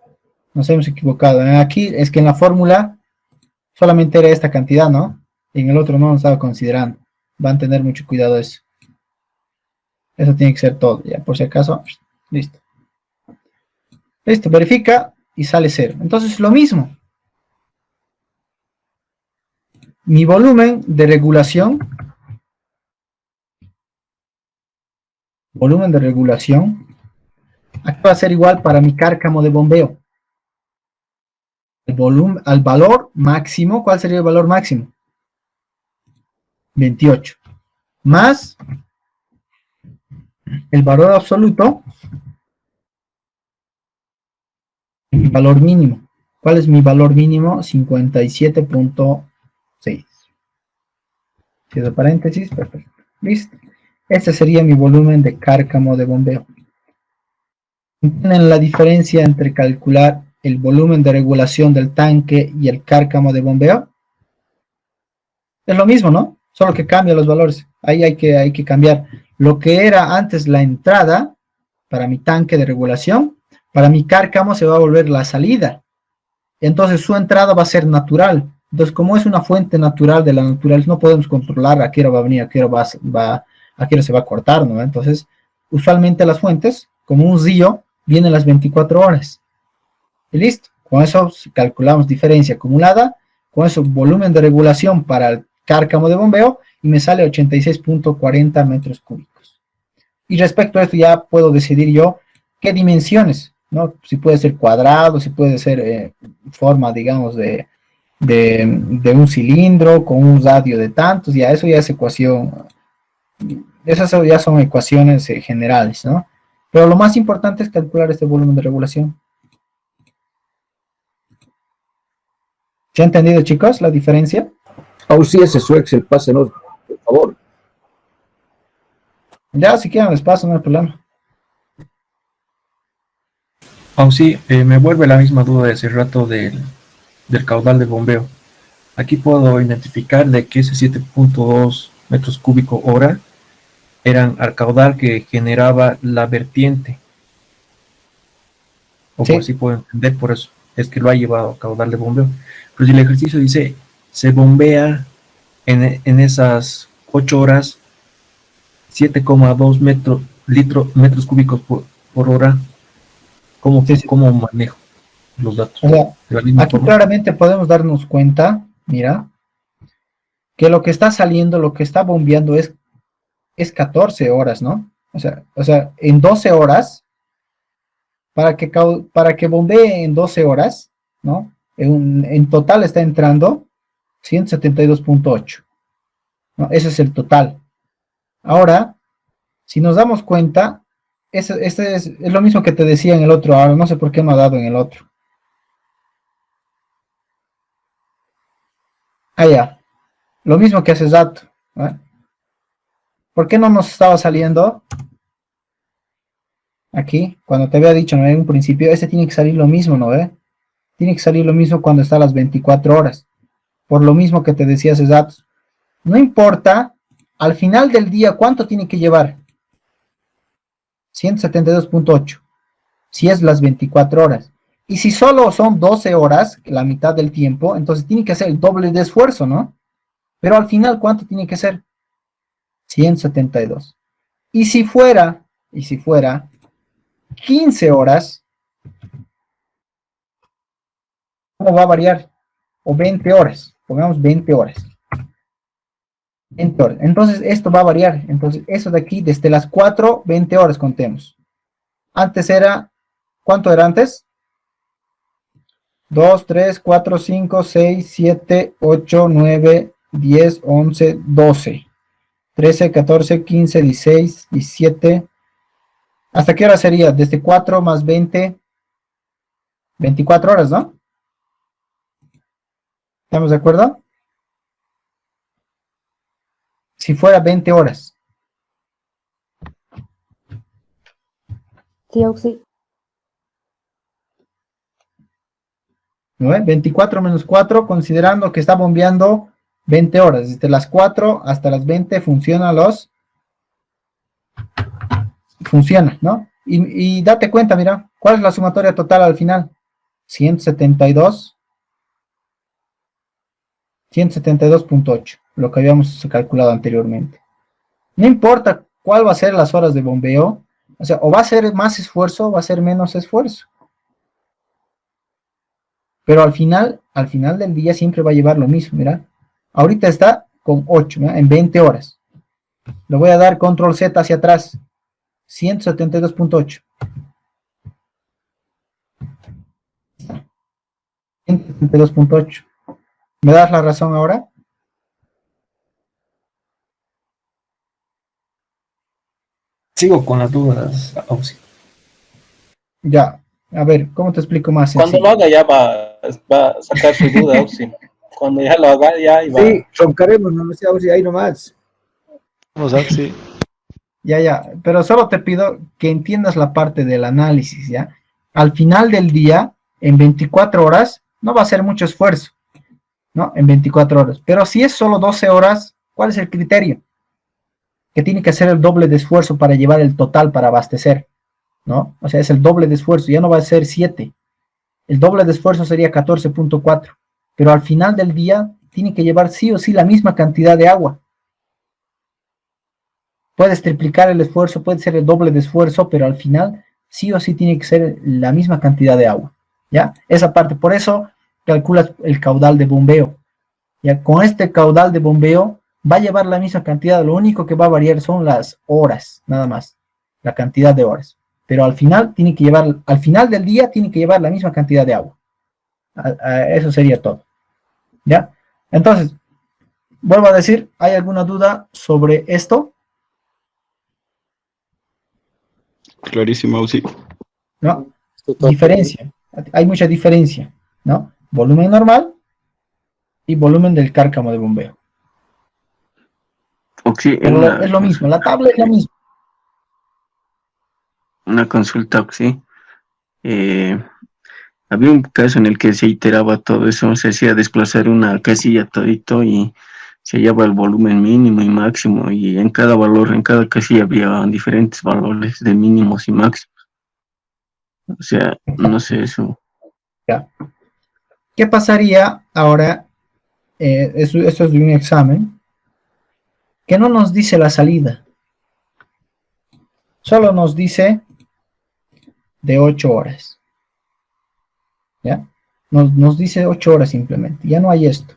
[SPEAKER 1] Nos hemos equivocado. Aquí es que en la fórmula solamente era esta cantidad, ¿no? Y en el otro no lo estaba considerando. Van a tener mucho cuidado eso. Eso tiene que ser todo. Ya, por si acaso. Listo. Listo, verifica y sale 0. Entonces lo mismo. Mi volumen de regulación. Aquí va a ser igual para mi cárcamo de bombeo. El volumen, al valor máximo. ¿Cuál sería el valor máximo? 28. más el valor absoluto, mi valor mínimo. ¿Cuál es mi valor mínimo? 57.6. Cierro paréntesis, perfecto. Listo. Este sería mi volumen de cárcamo de bombeo. ¿Entienden la diferencia entre calcular el volumen de regulación del tanque y el cárcamo de bombeo? Es lo mismo, ¿no? Solo que cambia los valores. Ahí hay que cambiar. Lo que era antes la entrada para mi tanque de regulación, para mi cárcamo se va a volver la salida. Entonces su entrada va a ser natural. Entonces, como es una fuente natural de la naturaleza, no podemos controlar a qué hora va a venir, a qué hora a qué hora se va a cortar, ¿no? Entonces, usualmente las fuentes, como un río, vienen las 24 horas. Y listo. Con eso calculamos diferencia acumulada, con eso volumen de regulación para el cárcamo de bombeo, y me sale 86.40 metros cúbicos. Y respecto a esto ya puedo decidir yo qué dimensiones, ¿no? Si puede ser cuadrado, si puede ser forma, digamos, de un cilindro con un radio de tantos, ya eso ya es ecuación, esas ya son ecuaciones generales, ¿no? Pero lo más importante es calcular este volumen de regulación. ¿Se ha entendido, chicos, la diferencia?
[SPEAKER 13] Sí, ese su Excel, pásenos, por favor.
[SPEAKER 1] Ya, si quieren les paso, no hay problema.
[SPEAKER 6] Aún sí, me vuelve la misma duda de ese rato del caudal de bombeo. Aquí puedo identificar de que ese 7.2 metros cúbicos hora eran al caudal que generaba la vertiente. O
[SPEAKER 1] Sí.
[SPEAKER 6] por así puedo entender, por eso es que lo ha llevado a caudal de bombeo. Pero si el ejercicio dice, se bombea en esas 8 horas 7,2 metros cúbicos por hora, ¿cómo manejo los datos?
[SPEAKER 1] O sea,
[SPEAKER 6] ¿De la misma
[SPEAKER 1] aquí
[SPEAKER 6] forma?
[SPEAKER 1] claramente podemos darnos cuenta, mira, que lo que está saliendo, lo que está bombeando es 14 horas, ¿no? O sea, en 12 horas, para que bombee en 12 horas, ¿no? En total está entrando 172.8, ¿no? Ese es el total. Ahora, si nos damos cuenta, este es lo mismo que te decía en el otro, ahora no sé por qué me ha dado en el otro. Ah, ya. Lo mismo que hace rato, ¿no? ¿Por qué no nos estaba saliendo aquí? Cuando te había dicho, ¿no? En un principio, este tiene que salir lo mismo, ¿no ve? Tiene que salir lo mismo cuando está a las 24 horas. Por lo mismo que te decía hace rato. No importa, al final del día, ¿cuánto tiene que llevar? 172.8. Si es las 24 horas. Y si solo son 12 horas, la mitad del tiempo, entonces tiene que hacer el doble de esfuerzo, ¿no? Pero al final, ¿cuánto tiene que ser? 172. Y si fuera 15 horas, ¿cómo va a variar? O 20 horas, pongamos 20 horas. 20 horas. Entonces esto va a variar. Entonces eso de aquí, desde las 4, 20 horas contemos. Antes era, ¿cuánto era antes? 2, 3, 4, 5, 6, 7, 8, 9, 10, 11, 12, 13, 14, 15, 16, 17. ¿Hasta qué hora sería? Desde 4 más 20, 24 horas, ¿no? ¿Estamos de acuerdo? Si fuera 20 horas.
[SPEAKER 2] Sí, Auxi.
[SPEAKER 1] ¿No? 24 menos 4, considerando que está bombeando 20 horas. Desde las 4 hasta las 20 funciona, ¿no? Y date cuenta, mira, ¿cuál es la sumatoria total al final? 172. 172.8, lo que habíamos calculado anteriormente. No importa cuál va a ser las horas de bombeo, o sea, o va a ser más esfuerzo o va a ser menos esfuerzo. Pero al final del día siempre va a llevar lo mismo, mira. Ahorita está con 8, ¿no? En 20 horas. Le voy a dar control Z hacia atrás. 172.8. 172.8. ¿Me das la razón ahora?
[SPEAKER 6] Sigo con las dudas, Auxi.
[SPEAKER 1] Ya, a ver, ¿cómo te explico más
[SPEAKER 7] Cuando
[SPEAKER 1] sencillo?
[SPEAKER 7] lo haga ya va a sacar su duda, Auxi. Cuando ya lo haga ya iba.
[SPEAKER 13] Sí, roncaremos, no me sé, Auxi, ahí nomás.
[SPEAKER 10] Vamos, Auxi.
[SPEAKER 1] Ya, pero solo te pido que entiendas la parte del análisis, ¿ya? Al final del día, en 24 horas, no va a ser mucho esfuerzo, ¿no? En 24 horas. Pero si es solo 12 horas, ¿cuál es el criterio? Que tiene que hacer el doble de esfuerzo para llevar el total para abastecer, ¿no? O sea, es el doble de esfuerzo, ya no va a ser 7. El doble de esfuerzo sería 14.4. Pero al final del día, tiene que llevar sí o sí la misma cantidad de agua. Puedes triplicar el esfuerzo, puede ser el doble de esfuerzo, pero al final sí o sí tiene que ser la misma cantidad de agua, ¿ya? Esa parte, por eso calculas el caudal de bombeo, ¿ya? Con este caudal de bombeo va a llevar la misma cantidad, lo único que va a variar son las horas, nada más, la cantidad de horas, pero al final tiene que llevar, al final del día tiene que llevar la misma cantidad de agua, eso sería todo, ¿ya? Entonces, vuelvo a decir, ¿hay alguna duda sobre esto?
[SPEAKER 9] Clarísimo, Auxi.
[SPEAKER 1] ¿No? Diferencia, hay mucha diferencia, ¿no? Volumen normal y volumen del cárcamo de bombeo.
[SPEAKER 3] Auxi,
[SPEAKER 1] Pero es lo mismo, la tabla es la misma.
[SPEAKER 3] una consulta, Auxi. Había un caso en el que se iteraba todo eso, se hacía desplazar una casilla todito y se hallaba el volumen mínimo y máximo, y en cada valor, en cada casilla había diferentes valores de mínimos y máximos. O sea, no sé eso.
[SPEAKER 1] Ya. ¿Qué pasaría ahora? Esto es de un examen que no nos dice la salida, solo nos dice de 8 horas. ¿Ya? Nos dice 8 horas simplemente, ya no hay esto.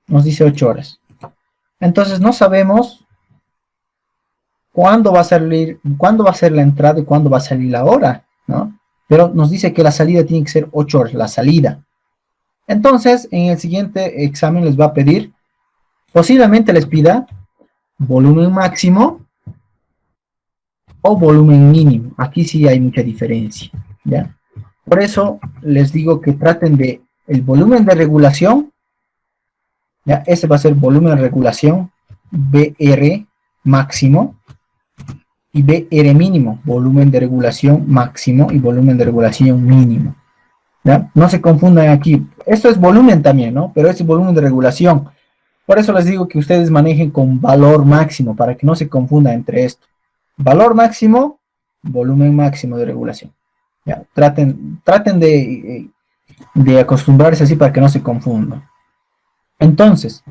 [SPEAKER 1] Nos dice 8 horas. Entonces no sabemos cuándo va a salir, cuándo va a ser la entrada y cuándo va a salir la hora, ¿no? Pero nos dice que la salida tiene que ser 8 horas, la salida. Entonces, en el siguiente examen les va a pedir, posiblemente les pida volumen máximo o volumen mínimo. Aquí sí hay mucha diferencia, ¿ya? Por eso les digo que traten de el volumen de regulación, ¿ya? Ese va a ser volumen de regulación, BR máximo, y BR mínimo, volumen de regulación máximo y volumen de regulación mínimo. ¿Ya? No se confundan aquí. Esto es volumen también, ¿no? Pero es volumen de regulación. Por eso les digo que ustedes manejen con valor máximo, para que no se confunda entre esto. Valor máximo, volumen máximo de regulación. ¿Ya? Traten de acostumbrarse así para que no se confundan. Entonces,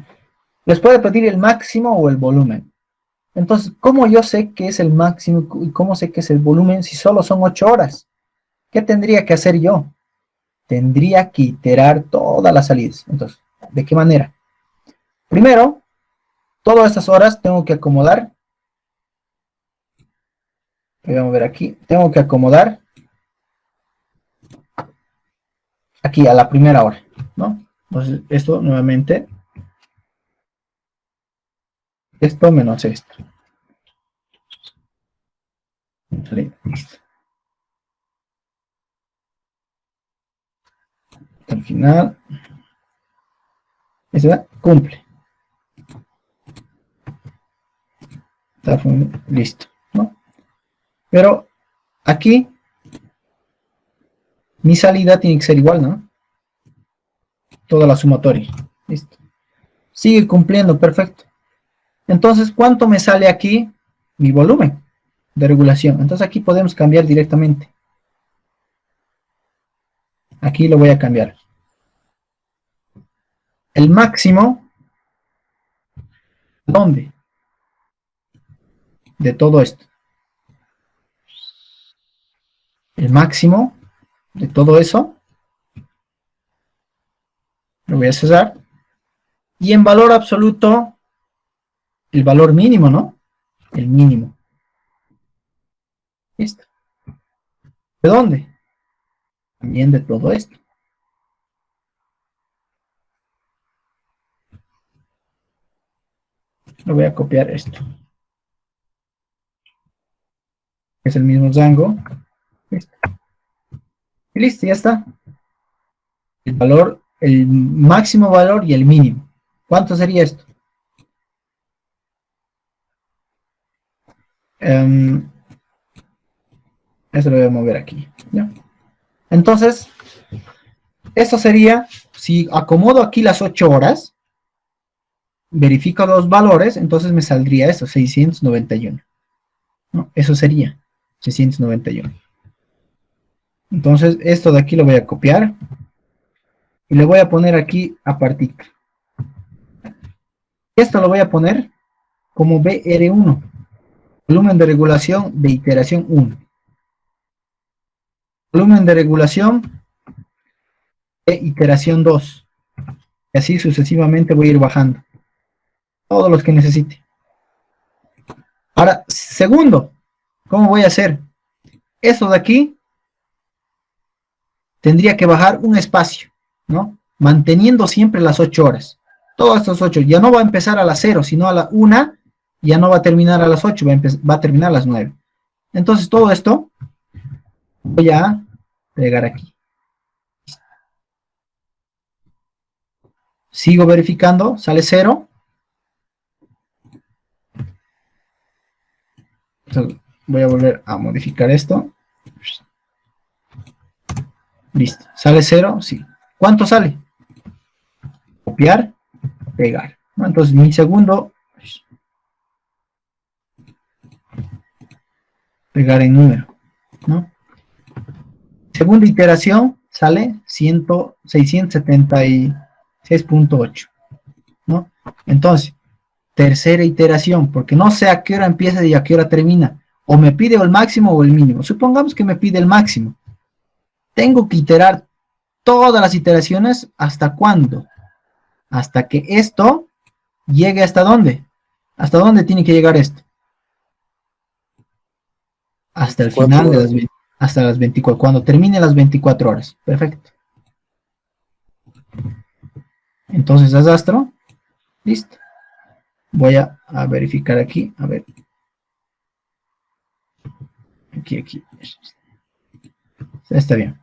[SPEAKER 1] les puede pedir el máximo o el volumen. Entonces, ¿cómo yo sé que es el máximo y cómo sé que es el volumen si solo son 8 horas? ¿Qué tendría que hacer yo? Tendría que iterar todas las salidas. Entonces, ¿de qué manera? Primero, todas estas horas tengo que acomodar. Vamos a ver aquí. Tengo que acomodar aquí a la primera hora, ¿no? Entonces, esto nuevamente. Esto menos esto. Listo. Al final, eso cumple. Está listo, ¿no? Pero aquí, mi salida tiene que ser igual, ¿no? Toda la sumatoria. Listo. Sigue cumpliendo, perfecto. Entonces, ¿cuánto me sale aquí? Mi volumen de regulación. Entonces aquí podemos cambiar directamente. Aquí lo voy a cambiar. El máximo, ¿dónde? De todo esto. El máximo de todo eso. Lo voy a cesar. Y en valor absoluto, el valor mínimo, ¿no? El mínimo. Listo. ¿De dónde? También de todo esto. Lo voy a copiar esto. Es el mismo rango. Listo. Y listo, ya está. El valor, el máximo valor y el mínimo. ¿Cuánto sería esto? Eso lo voy a mover aquí. ¿Ya? Entonces, esto sería, si acomodo aquí las 8 horas, verifico los valores, entonces me saldría esto, 691. ¿No? Eso sería 691. Entonces, esto de aquí lo voy a copiar y le voy a poner aquí a partir. Esto lo voy a poner como BR1, volumen de regulación de iteración 1. Volumen de regulación de iteración 2. Y así sucesivamente voy a ir bajando. Todos los que necesite. Ahora, segundo, ¿cómo voy a hacer? Esto de aquí tendría que bajar un espacio, ¿no? Manteniendo siempre las 8 horas. Todos estos 8. Ya no va a empezar a las 0, sino a la 1. Ya no va a terminar a las 8, va a terminar a las 9. Entonces todo esto voy a pegar aquí. Sigo verificando, sale 0. Entonces voy a volver a modificar esto. Listo, sale 0, sí. ¿Cuánto sale? Copiar, pegar. ¿No? Entonces mi segundo, pegar en número, ¿no? Segunda iteración sale 676.8, ¿no? Entonces, tercera iteración, porque no sé a qué hora empieza y a qué hora termina. O me pide el máximo o el mínimo. Supongamos que me pide el máximo. Tengo que iterar todas las iteraciones. ¿Hasta cuándo? Hasta que esto llegue hasta dónde. ¿Hasta dónde tiene que llegar esto? Hasta el final de las 20, hasta las 24, cuando termine las 24 horas. Perfecto. Entonces arrastro. Listo. Voy a verificar aquí. A ver. Aquí. Está bien.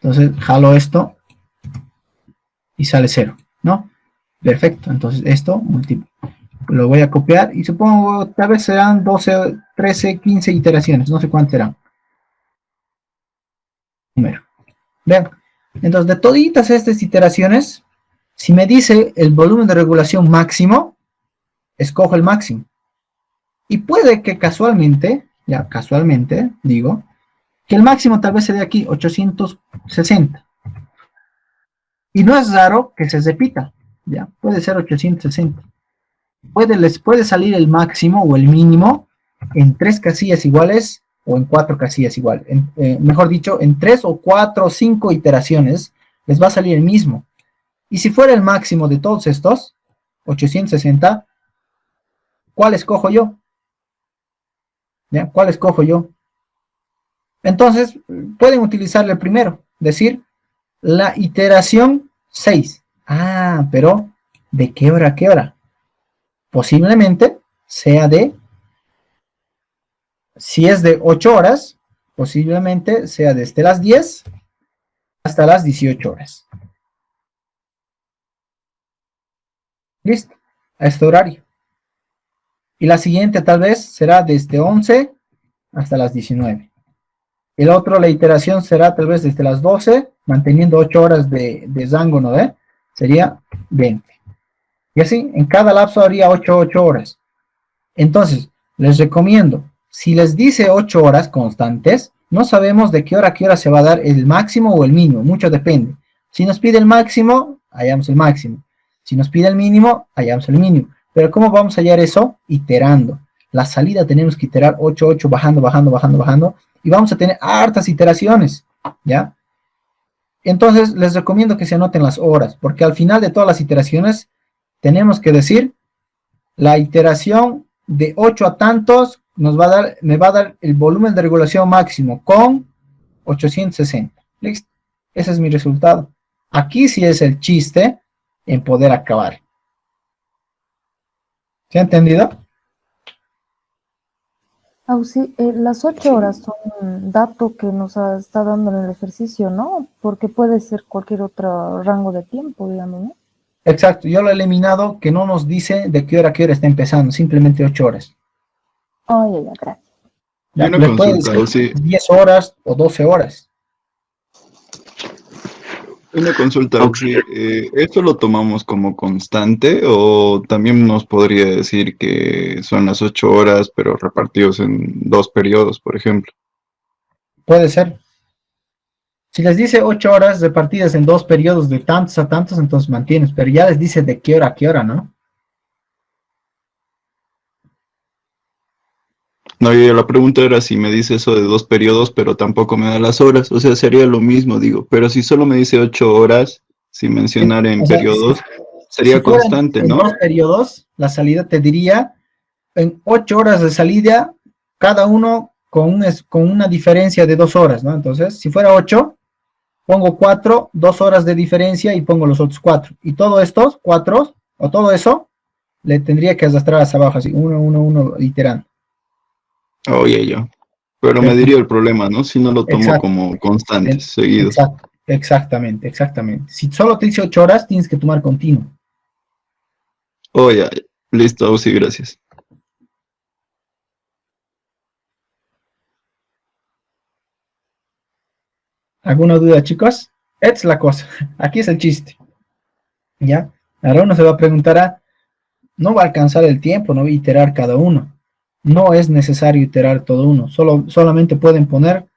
[SPEAKER 1] Entonces jalo esto y sale 0, ¿no? Perfecto. Entonces esto lo voy a copiar y supongo tal vez serán 12, 13, 15 iteraciones. No sé cuántas serán. Número. Vean. Entonces de toditas estas iteraciones, si me dice el volumen de regulación máximo, escojo el máximo. Y puede que casualmente, digo, que el máximo tal vez se dé aquí, 860. Y no es raro que se repita, ya, puede ser 860. Les puede salir el máximo o el mínimo en 3 casillas iguales o en 4 casillas iguales. Mejor dicho, en 3 o 4 o 5 iteraciones les va a salir el mismo. Y si fuera el máximo de todos estos, 860, ¿cuál escojo yo? ¿Ya? ¿Cuál escojo yo? Entonces, pueden utilizarle primero, decir, la iteración 6. Ah, pero, ¿de qué hora a qué hora? Posiblemente sea si es de 8 horas, posiblemente sea desde las 10 hasta las 18 horas. Listo, a este horario. Y la siguiente tal vez será desde 11 hasta las 19. El otro, la iteración será tal vez desde las 12, manteniendo 8 horas de rango, ¿no ve? Sería 20. Y así, en cada lapso habría 8 horas. Entonces, les recomiendo, si les dice 8 horas constantes, no sabemos de qué hora a qué hora se va a dar el máximo o el mínimo, mucho depende. Si nos pide el máximo, hallamos el máximo. Si nos pide el mínimo, hallamos el mínimo. Pero ¿cómo vamos a hallar eso? Iterando. La salida tenemos que iterar 8, bajando. Y vamos a tener hartas iteraciones, ¿ya? Entonces, les recomiendo que se anoten las horas, porque al final de todas las iteraciones, tenemos que decir, la iteración de 8 a tantos, me va a dar el volumen de regulación máximo con 860. ¿Listo? Ese es mi resultado. Aquí sí es el chiste en poder acabar. ¿Se ha entendido?
[SPEAKER 2] Sí, las 8 horas son un dato que nos está dando en el ejercicio, ¿no? Porque puede ser cualquier otro rango de tiempo, digamos, ¿no?
[SPEAKER 1] Exacto, yo lo he eliminado que no nos dice de qué hora a qué hora está empezando, simplemente 8 horas.
[SPEAKER 2] Oh, ya, gracias.
[SPEAKER 9] Y
[SPEAKER 1] Ya,
[SPEAKER 9] una
[SPEAKER 1] les puede
[SPEAKER 9] consulta,
[SPEAKER 1] decir
[SPEAKER 9] sí,
[SPEAKER 1] 10 horas o 12 horas.
[SPEAKER 9] una consulta, sí,
[SPEAKER 3] Auxiliar.
[SPEAKER 9] ¿esto lo tomamos como constante o también nos podría decir que son las 8 horas, pero repartidos en dos periodos, por ejemplo?
[SPEAKER 1] Puede ser. Si les dice 8 horas repartidas en dos periodos de tantos a tantos, entonces mantienes, pero ya les dice de qué hora a qué hora, ¿no?
[SPEAKER 9] No, y la pregunta era si me dice eso de dos periodos, pero tampoco me da las horas, o sea, sería lo mismo, digo, pero si solo me dice 8 horas, sin
[SPEAKER 1] Sí,
[SPEAKER 9] mencionar en
[SPEAKER 1] o sea,
[SPEAKER 9] periodos,
[SPEAKER 1] si
[SPEAKER 9] sería
[SPEAKER 1] fueran
[SPEAKER 9] constante,
[SPEAKER 1] en
[SPEAKER 9] ¿no?
[SPEAKER 1] dos periodos, la salida te diría en 8 horas de salida, cada uno con una diferencia de 2 horas, ¿no? Entonces, si fuera 8, pongo 4, 2 horas de diferencia y pongo los otros 4. Y todos estos 4, o todo eso, le tendría que arrastrar hacia abajo, así, uno, iterando.
[SPEAKER 9] Oye, yo. Pero me
[SPEAKER 1] Pero,
[SPEAKER 9] diría el problema, ¿no? Si no lo tomo
[SPEAKER 1] exacto,
[SPEAKER 9] como constantes, seguidos.
[SPEAKER 1] exactamente. Si solo te dice 8 horas, tienes que tomar continuo.
[SPEAKER 9] Oye, listo, sí, gracias.
[SPEAKER 1] ¿Alguna duda, chicos? Esta es la cosa. Aquí es el chiste. ¿Ya? Ahora uno se va a preguntar, no va a alcanzar el tiempo, no va a iterar cada uno. No es necesario iterar todo uno. Solamente pueden poner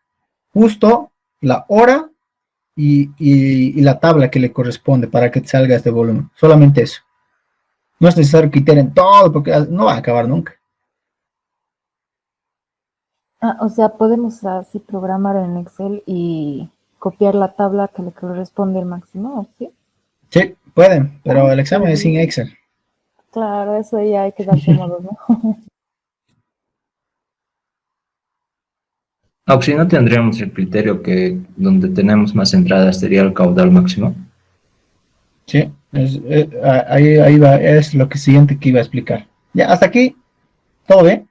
[SPEAKER 1] justo la hora y la tabla que le corresponde para que te salga este volumen. Solamente eso. No es necesario que iteren todo porque no va a acabar nunca.
[SPEAKER 2] O sea, podemos así programar en Excel y copiar la tabla que le corresponde al máximo, ¿sí?
[SPEAKER 1] Sí, pueden, pero el examen es sin
[SPEAKER 2] Sí.
[SPEAKER 1] Excel.
[SPEAKER 2] Claro, eso ya hay que darse modos, ¿no?
[SPEAKER 12] Auxi, ¿no tendríamos el criterio que donde tenemos más entradas sería el caudal máximo?
[SPEAKER 1] Sí, ahí va, es lo que siguiente que iba a explicar. Ya, hasta aquí, todo bien.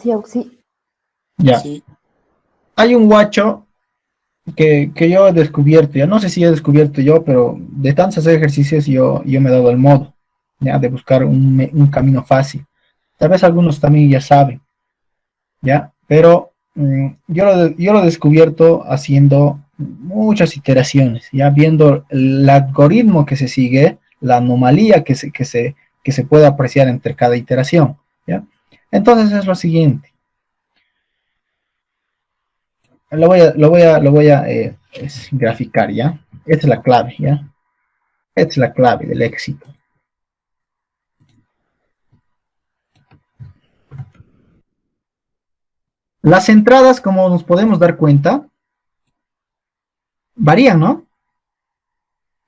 [SPEAKER 2] Sí, sí.
[SPEAKER 1] Ya. Hay un guacho que yo he descubierto, ya no sé si he descubierto yo, pero de tantos ejercicios yo me he dado el modo, ya, de buscar un camino fácil. Tal vez algunos también ya saben, ya, pero yo lo he descubierto haciendo muchas iteraciones, ya viendo el algoritmo que se sigue, la anomalía que se puede apreciar entre cada iteración, ya. Entonces es lo siguiente. Lo voy a graficar, ¿ya? Esta es la clave, ¿ya? Esta es la clave del éxito. Las entradas, como nos podemos dar cuenta, varían, ¿no?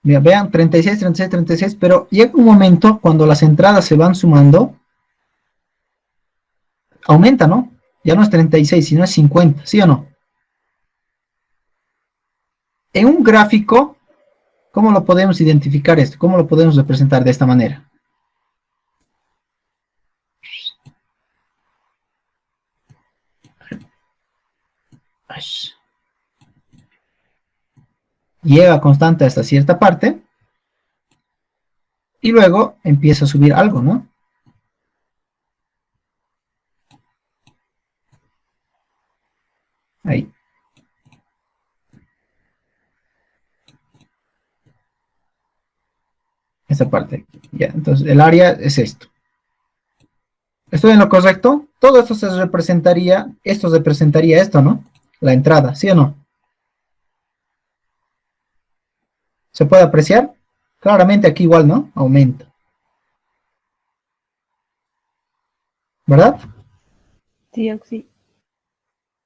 [SPEAKER 1] Mira, vean, 36, 36, 36, pero llega un momento cuando las entradas se van sumando, aumenta, ¿no? Ya no es 36, sino es 50, ¿sí o no? En un gráfico, ¿cómo lo podemos identificar esto? ¿Cómo lo podemos representar de esta manera? Llega constante hasta cierta parte y luego empieza a subir algo, ¿no? Ahí. Esta parte. Ya, entonces el área es esto. ¿Estoy en lo correcto? Todo esto representaría esto, ¿no? La entrada, ¿sí o no? ¿Se puede apreciar? Claramente aquí igual, ¿no? Aumenta. ¿Verdad?
[SPEAKER 2] Sí, sí.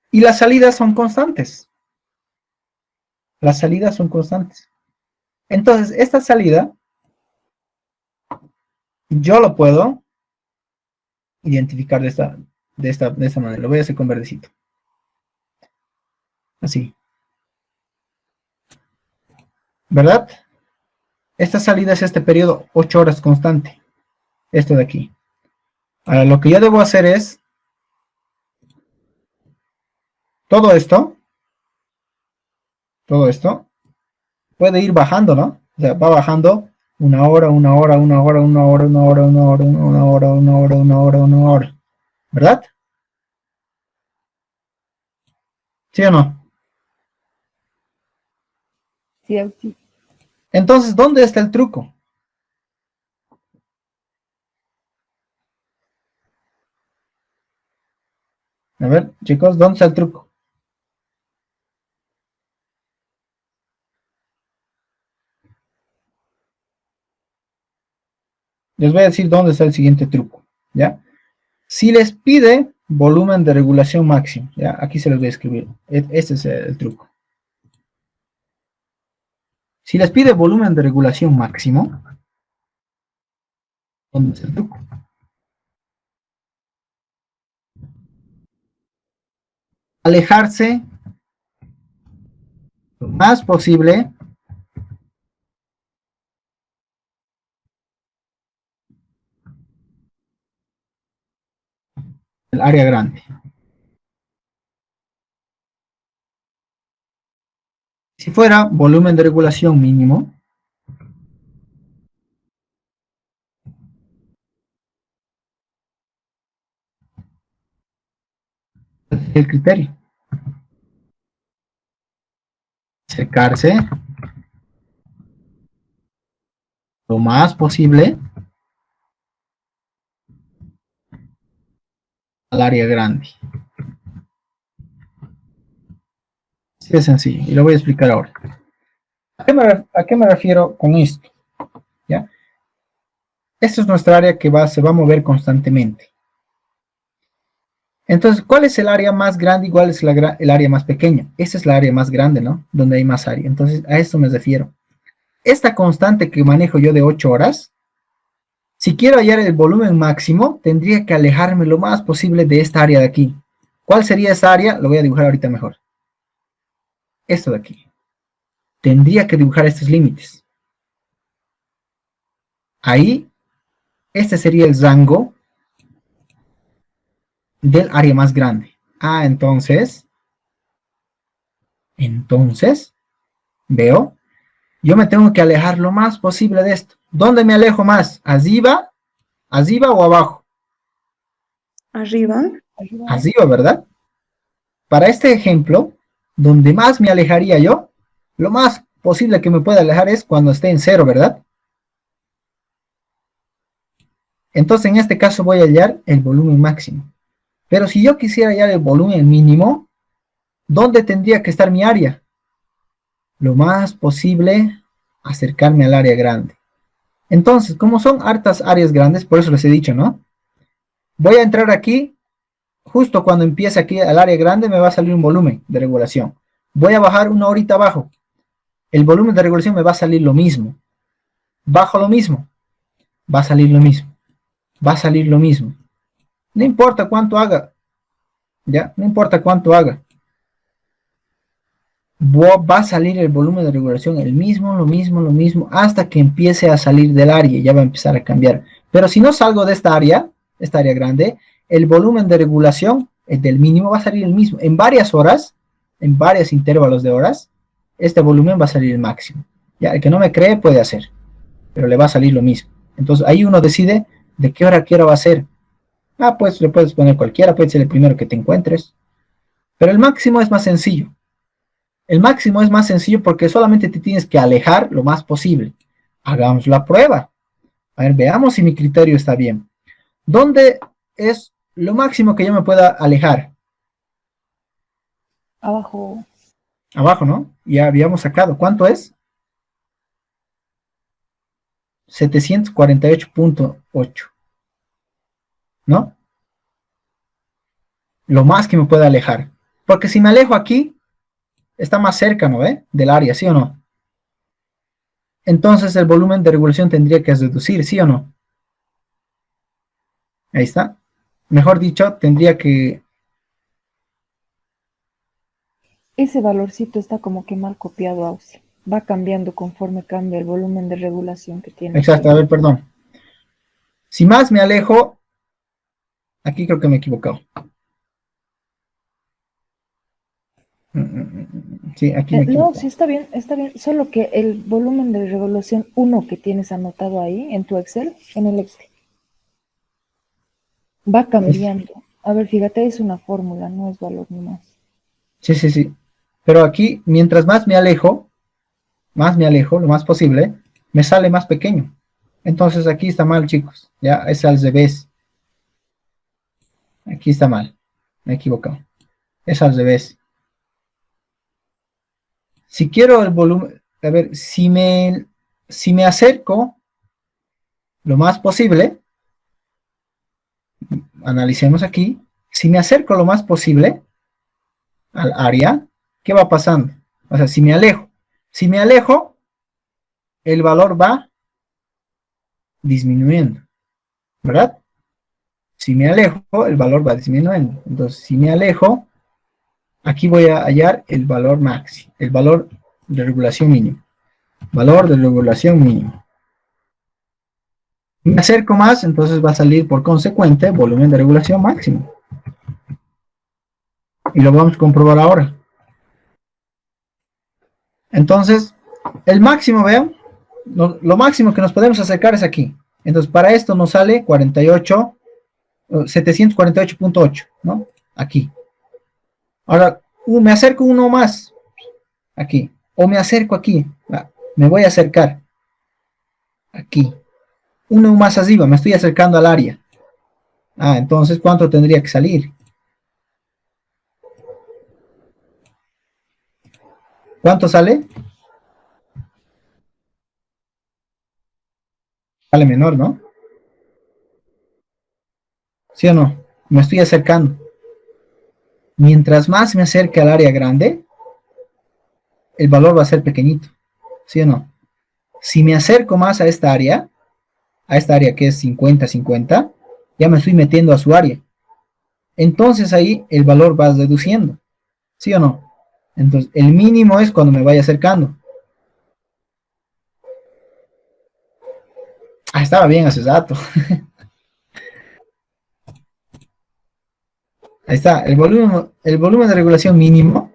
[SPEAKER 1] Y las salidas son constantes. Las salidas son constantes. Entonces, esta salida, yo lo puedo identificar de esta manera. Lo voy a hacer con verdecito. Así. ¿Verdad? Esta salida es este periodo, 8 horas constante. Esto de aquí. Ahora, lo que yo debo hacer es todo esto puede ir bajando, ¿no? O sea, va bajando una hora, una hora, una hora, una hora, una hora, una hora, una hora, una hora, una hora, una hora. ¿Verdad? ¿Sí o no?
[SPEAKER 2] Sí, Ausi.
[SPEAKER 1] Entonces, ¿dónde está el truco? A ver, chicos, ¿dónde está el truco? Les voy a decir dónde está el siguiente truco, ¿ya? Si les pide volumen de regulación máximo, ¿ya? Aquí se los voy a escribir. Este es el truco. Si les pide volumen de regulación máximo, ¿dónde está el truco? Alejarse lo más posible del área grande. Si fuera volumen de regulación mínimo, el criterio. Acercarse lo más posible al área grande. Así de sencillo, y lo voy a explicar ahora. ¿A qué me refiero con esto? ¿Ya? Esta es nuestra área que se va a mover constantemente. Entonces, ¿cuál es el área más grande y cuál es el área más pequeña? Esta es la área más grande, ¿no? Donde hay más área. Entonces, a esto me refiero. Esta constante que manejo yo de 8 horas, si quiero hallar el volumen máximo, tendría que alejarme lo más posible de esta área de aquí. ¿Cuál sería esa área? Lo voy a dibujar ahorita mejor. Esto de aquí. Tendría que dibujar estos límites. Ahí, este sería el rango del área más grande. Ah, entonces, veo, yo me tengo que alejar lo más posible de esto. ¿Dónde me alejo más? ¿Arriba o abajo?
[SPEAKER 4] Arriba.
[SPEAKER 1] Arriba, ¿verdad? Para este ejemplo, donde más me alejaría yo, lo más posible que me pueda alejar es cuando esté en 0, ¿verdad? Entonces, en este caso voy a hallar el volumen máximo. Pero si yo quisiera hallar el volumen mínimo, ¿dónde tendría que estar mi área? Lo más posible acercarme al área grande. Entonces, como son hartas áreas grandes, por eso les he dicho, ¿no? Voy a entrar aquí, justo cuando empiece aquí al área grande me va a salir un volumen de regulación. Voy a bajar una horita abajo. El volumen de regulación me va a salir lo mismo. Bajo lo mismo. Va a salir lo mismo. Va a salir lo mismo. No importa cuánto haga. ¿Ya? No importa cuánto haga. Va a salir el volumen de regulación el mismo, lo mismo, hasta que empiece a salir del área, ya va a empezar a cambiar. Pero si no salgo de esta área grande, el volumen de regulación, el del mínimo, va a salir el mismo. En varias horas, en varios intervalos de horas, este volumen va a salir el máximo. Ya, el que no me cree puede hacer, pero le va a salir lo mismo. Entonces ahí uno decide de qué hora a qué hora va a ser. Ah, pues le puedes poner cualquiera, puede ser el primero que te encuentres. Pero el máximo es más sencillo. El máximo es más sencillo porque solamente te tienes que alejar lo más posible. Hagamos la prueba. A ver, veamos si mi criterio está bien. ¿Dónde es lo máximo que yo me pueda alejar?
[SPEAKER 2] Abajo.
[SPEAKER 1] Abajo, ¿no? Ya habíamos sacado. ¿Cuánto es? 748.8. ¿No? Lo más que me pueda alejar. Porque si me alejo aquí, está más cerca, ¿no? Del área, ¿sí o no? Entonces el volumen de regulación tendría que reducir, ¿sí o no? Ahí está. Mejor dicho, tendría que...
[SPEAKER 2] Ese valorcito está como que mal copiado, Ausi. va cambiando conforme cambia el volumen de regulación que tiene.
[SPEAKER 1] Exacto, a ver, perdón. Si más me alejo, aquí creo que me he equivocado. Sí, aquí me he
[SPEAKER 2] No,
[SPEAKER 1] equivocado.
[SPEAKER 2] sí está bien, solo que el volumen de regulación 1 que tienes anotado ahí en tu Excel, en el Excel, va cambiando. A ver, fíjate, es una fórmula, no es valor ni más.
[SPEAKER 1] Sí, sí, sí. Pero aquí, mientras más me alejo, lo más posible, me sale más pequeño. Entonces aquí está mal, chicos. Ya, es al revés. Aquí está mal. Me he equivocado. Es al revés. Si quiero el volumen, a ver, si me acerco lo más posible, analicemos aquí, si me acerco lo más posible al área, ¿qué va pasando? O sea, si me alejo, el valor va disminuyendo, ¿verdad? Si me alejo, el valor va disminuyendo. Entonces, si me alejo, aquí voy a hallar el valor máximo, el valor de regulación mínimo. Valor de regulación mínimo. Me acerco más, entonces va a salir por consecuente volumen de regulación máximo. Y lo vamos a comprobar ahora. Entonces, el máximo, vean, lo máximo que nos podemos acercar es aquí. Entonces, para esto nos sale 748.8, ¿no? Aquí. Ahora, me acerco uno más, aquí. O me acerco aquí. Me voy a acercar. Aquí. Uno más arriba, me estoy acercando al área. Entonces, ¿cuánto tendría que salir? ¿Cuánto sale? Sale menor, ¿no? ¿Sí o no? Me estoy acercando. Mientras más me acerque al área grande, el valor va a ser pequeñito. ¿Sí o no? Si me acerco más a esta área que es 50-50, ya me estoy metiendo a su área. Entonces ahí el valor va reduciendo. ¿Sí o no? Entonces el mínimo es cuando me vaya acercando. Estaba bien hace rato. Ahí está, el volumen de regulación mínimo.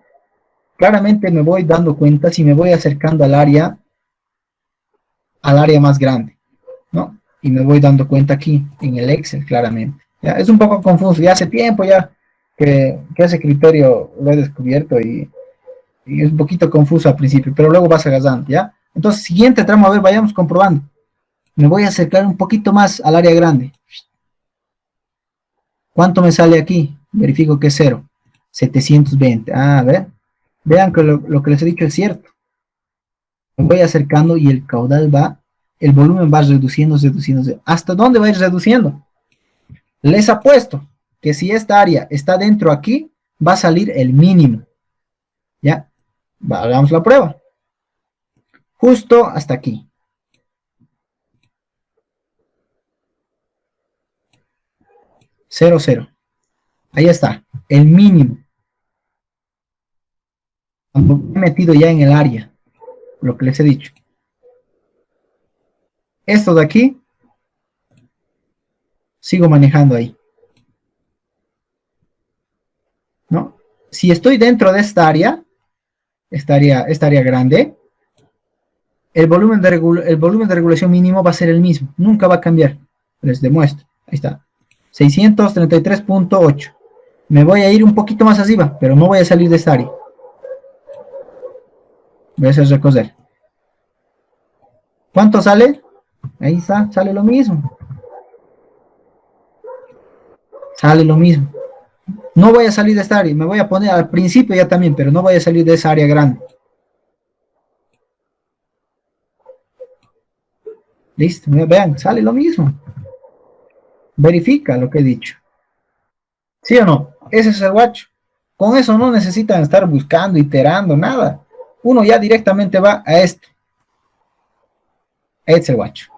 [SPEAKER 1] Claramente me voy dando cuenta si me voy acercando al área más grande, ¿no? Y me voy dando cuenta aquí, en el Excel, claramente. ¿Ya? Es un poco confuso, ya hace tiempo ya que ese criterio lo he descubierto y es un poquito confuso al principio, pero luego vas agarrando, ¿ya? Entonces, siguiente tramo, a ver, vayamos comprobando. Me voy a acercar un poquito más al área grande. ¿Cuánto me sale aquí? Verifico que es 0. 720. A ver. Vean que lo que les he dicho es cierto. Me voy acercando y el caudal el volumen va reduciéndose. ¿Hasta dónde va a ir reduciendo? Les apuesto que si esta área está dentro aquí, va a salir el mínimo. ¿Ya? Hagamos la prueba. Justo hasta aquí. 0, 0. Ahí está, el mínimo. Cuando me he metido ya en el área, lo que les he dicho. Esto de aquí, sigo manejando ahí. ¿No? Si estoy dentro de esta área grande, el volumen de regulación mínimo va a ser el mismo, nunca va a cambiar. Les demuestro, ahí está, 633.8. Me voy a ir un poquito más arriba, pero no voy a salir de esta área. Voy a hacer recoger. ¿Cuánto sale? Ahí está, sale lo mismo. Sale lo mismo. No voy a salir de esta área, me voy a poner al principio ya también, pero no voy a salir de esa área grande. Listo, vean, sale lo mismo. Verifica lo que he dicho. ¿Sí o no? Ese es el guacho. Con eso no necesitan estar buscando, iterando, nada. Uno ya directamente va a esto. Este es el guacho.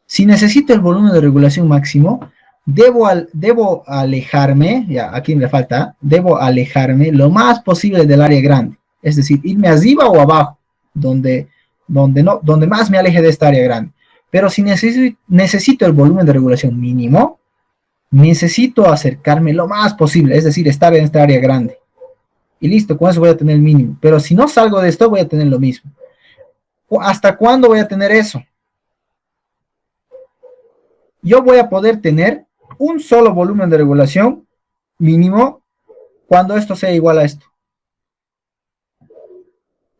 [SPEAKER 1] Si necesito el volumen de regulación máximo, debo alejarme, ya aquí me falta, debo alejarme lo más posible del área grande. Es decir, irme arriba o abajo. donde más me aleje de esta área grande. Pero si necesito el volumen de regulación mínimo, necesito acercarme lo más posible, es decir, estar en esta área grande. Y listo, con eso voy a tener el mínimo. Pero si no salgo de esto, voy a tener lo mismo. ¿Hasta cuándo voy a tener eso? Yo voy a poder tener un solo volumen de regulación mínimo cuando esto sea igual a esto.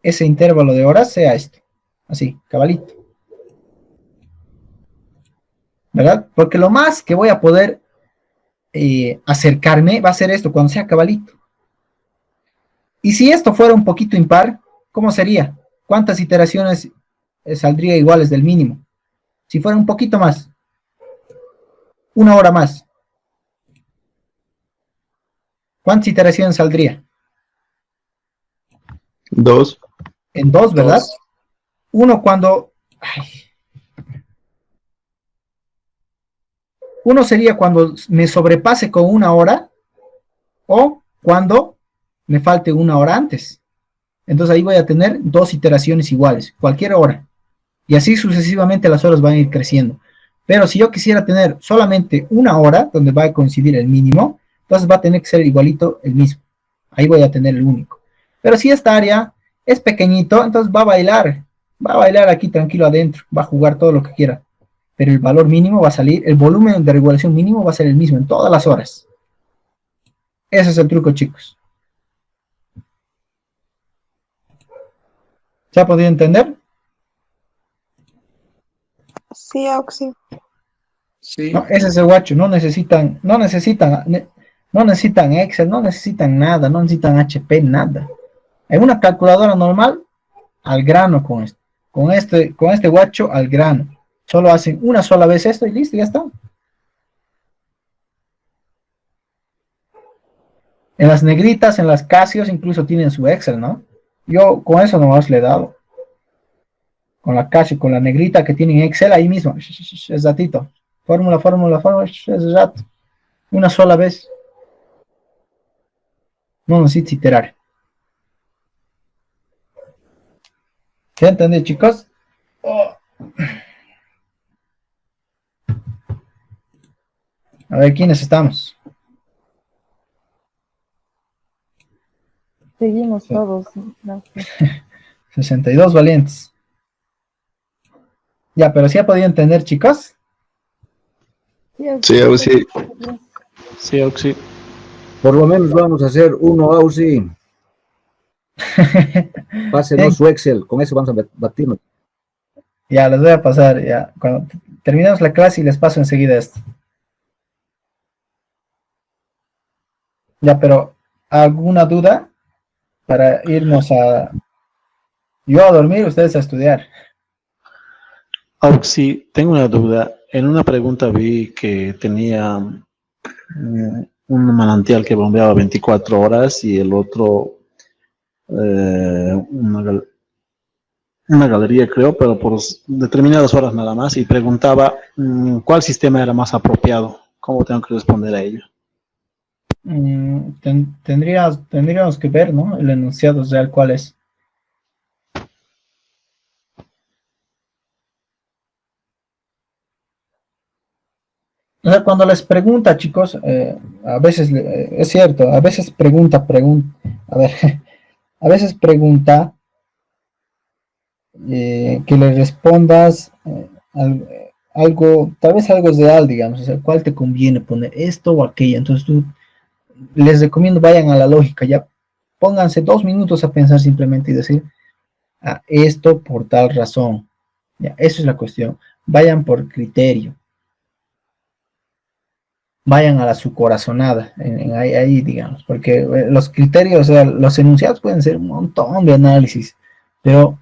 [SPEAKER 1] Ese intervalo de horas sea esto. Así, cabalito. ¿Verdad? Porque lo más que voy a poder acercarme va a ser esto, cuando sea cabalito. Y si esto fuera un poquito impar, ¿cómo sería? ¿Cuántas iteraciones saldría iguales del mínimo? Si fuera un poquito más. 1 hora más. ¿Cuántas iteraciones saldría?
[SPEAKER 9] 2.
[SPEAKER 1] En 2, ¿verdad? 1 cuando... Uno sería cuando me sobrepase con 1 hora o cuando me falte 1 hora antes. Entonces ahí voy a tener 2 iteraciones iguales, cualquier hora. Y así sucesivamente las horas van a ir creciendo. Pero si yo quisiera tener solamente 1 hora, donde va a coincidir el mínimo, entonces va a tener que ser igualito el mismo. Ahí voy a tener el único. Pero si esta área es pequeñito, entonces va a bailar aquí tranquilo adentro, va a jugar todo lo que quiera. Pero el valor mínimo va a salir, el volumen de regulación mínimo va a ser el mismo en todas las horas. Ese es el truco, chicos. ¿Se ha podido entender?
[SPEAKER 4] Sí, Auxi.
[SPEAKER 8] Sí.
[SPEAKER 1] No, ese es el guacho, no necesitan Excel, no necesitan nada, no necesitan HP, nada. En una calculadora normal, al grano con esto. Con este guacho, al grano. Solo hacen una sola vez esto y listo, ya está. En las negritas, en las Casios, incluso tienen su Excel, ¿no? Yo con eso nomás le he dado. Con la Casio, con la negrita que tienen Excel ahí mismo. Es ratito. Fórmula, es rato. Una sola vez. No necesitas iterar. ¿Se entiende, chicos? Oh. A ver, ¿quiénes estamos?
[SPEAKER 2] Seguimos todos. Gracias.
[SPEAKER 1] 62 valientes. Ya, pero ¿sí ha podido entender, chicos?
[SPEAKER 9] Sí, Auxi.
[SPEAKER 10] Sí, Auxi.
[SPEAKER 13] Por lo menos vamos a hacer uno, Auxi. Pásenos su Excel, con eso vamos a batirnos.
[SPEAKER 1] Ya, les voy a pasar, ya. Cuando terminemos la clase y les paso enseguida esto. Ya, pero ¿alguna duda? Para irnos a... Yo a dormir, ustedes a estudiar.
[SPEAKER 10] Auxi, tengo una duda. En una pregunta vi que tenía un manantial que bombeaba 24 horas y el otro una galería, creo, pero por determinadas horas nada más, y preguntaba cuál sistema era más apropiado. ¿Cómo tengo que responder a ello?
[SPEAKER 1] Tendríamos que ver, ¿no? El enunciado real, ¿cuál es? O sea, cuando les pregunta, chicos, a veces, es cierto, a veces pregunta, a ver, a veces pregunta que le respondas algo, tal vez algo real, digamos, o sea, ¿cuál te conviene poner, esto o aquello? Entonces tú les recomiendo vayan a la lógica, ya pónganse 2 minutos a pensar simplemente y decir, esto por tal razón, ya, eso es la cuestión, vayan por criterio. Vayan a su corazonada, ahí, digamos, porque los criterios, o sea, los enunciados pueden ser un montón de análisis, pero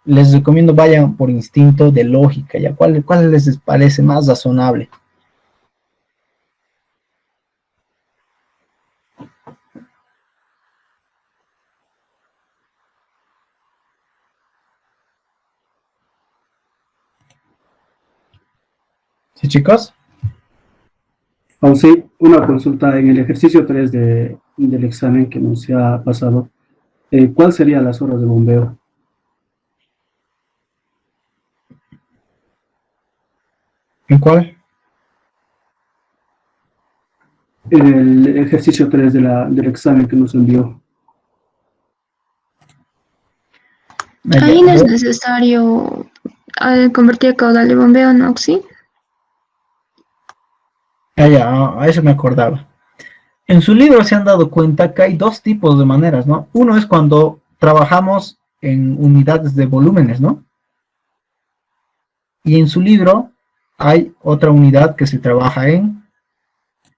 [SPEAKER 1] les recomiendo vayan por instinto de lógica, ya cuál les parece más razonable. ¿Sí, chicos?
[SPEAKER 5] Aún sí, una consulta en el ejercicio 3 del examen que nos ha pasado. ¿Cuál serían las horas de bombeo?
[SPEAKER 1] ¿En cuál?
[SPEAKER 5] El ejercicio 3 del examen que nos envió.
[SPEAKER 11] Ahí no es necesario convertir a caudal de bombeo, ¿no? ¿Sí?
[SPEAKER 1] A eso me acordaba. En su libro se han dado cuenta que hay dos tipos de maneras, ¿no? Uno es cuando trabajamos en unidades de volúmenes, ¿no? Y en su libro hay otra unidad que se trabaja en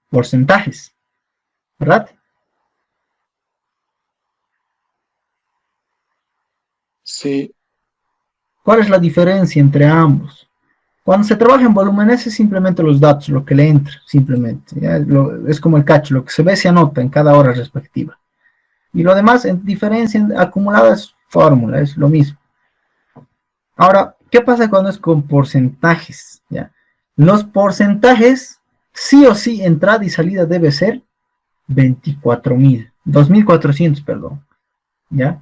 [SPEAKER 1] porcentajes, ¿verdad?
[SPEAKER 14] Sí.
[SPEAKER 1] ¿Cuál es la diferencia entre ambos? Cuando se trabaja en volúmenes es simplemente los datos, lo que le entra, simplemente. ¿Ya? Es como el cacho, lo que se ve se anota en cada hora respectiva. Y lo demás, en diferencia acumulada, es fórmula, es lo mismo. Ahora, ¿qué pasa cuando es con porcentajes? ¿Ya? Los porcentajes, sí o sí, entrada y salida debe ser 24.400, perdón. ¿Ya?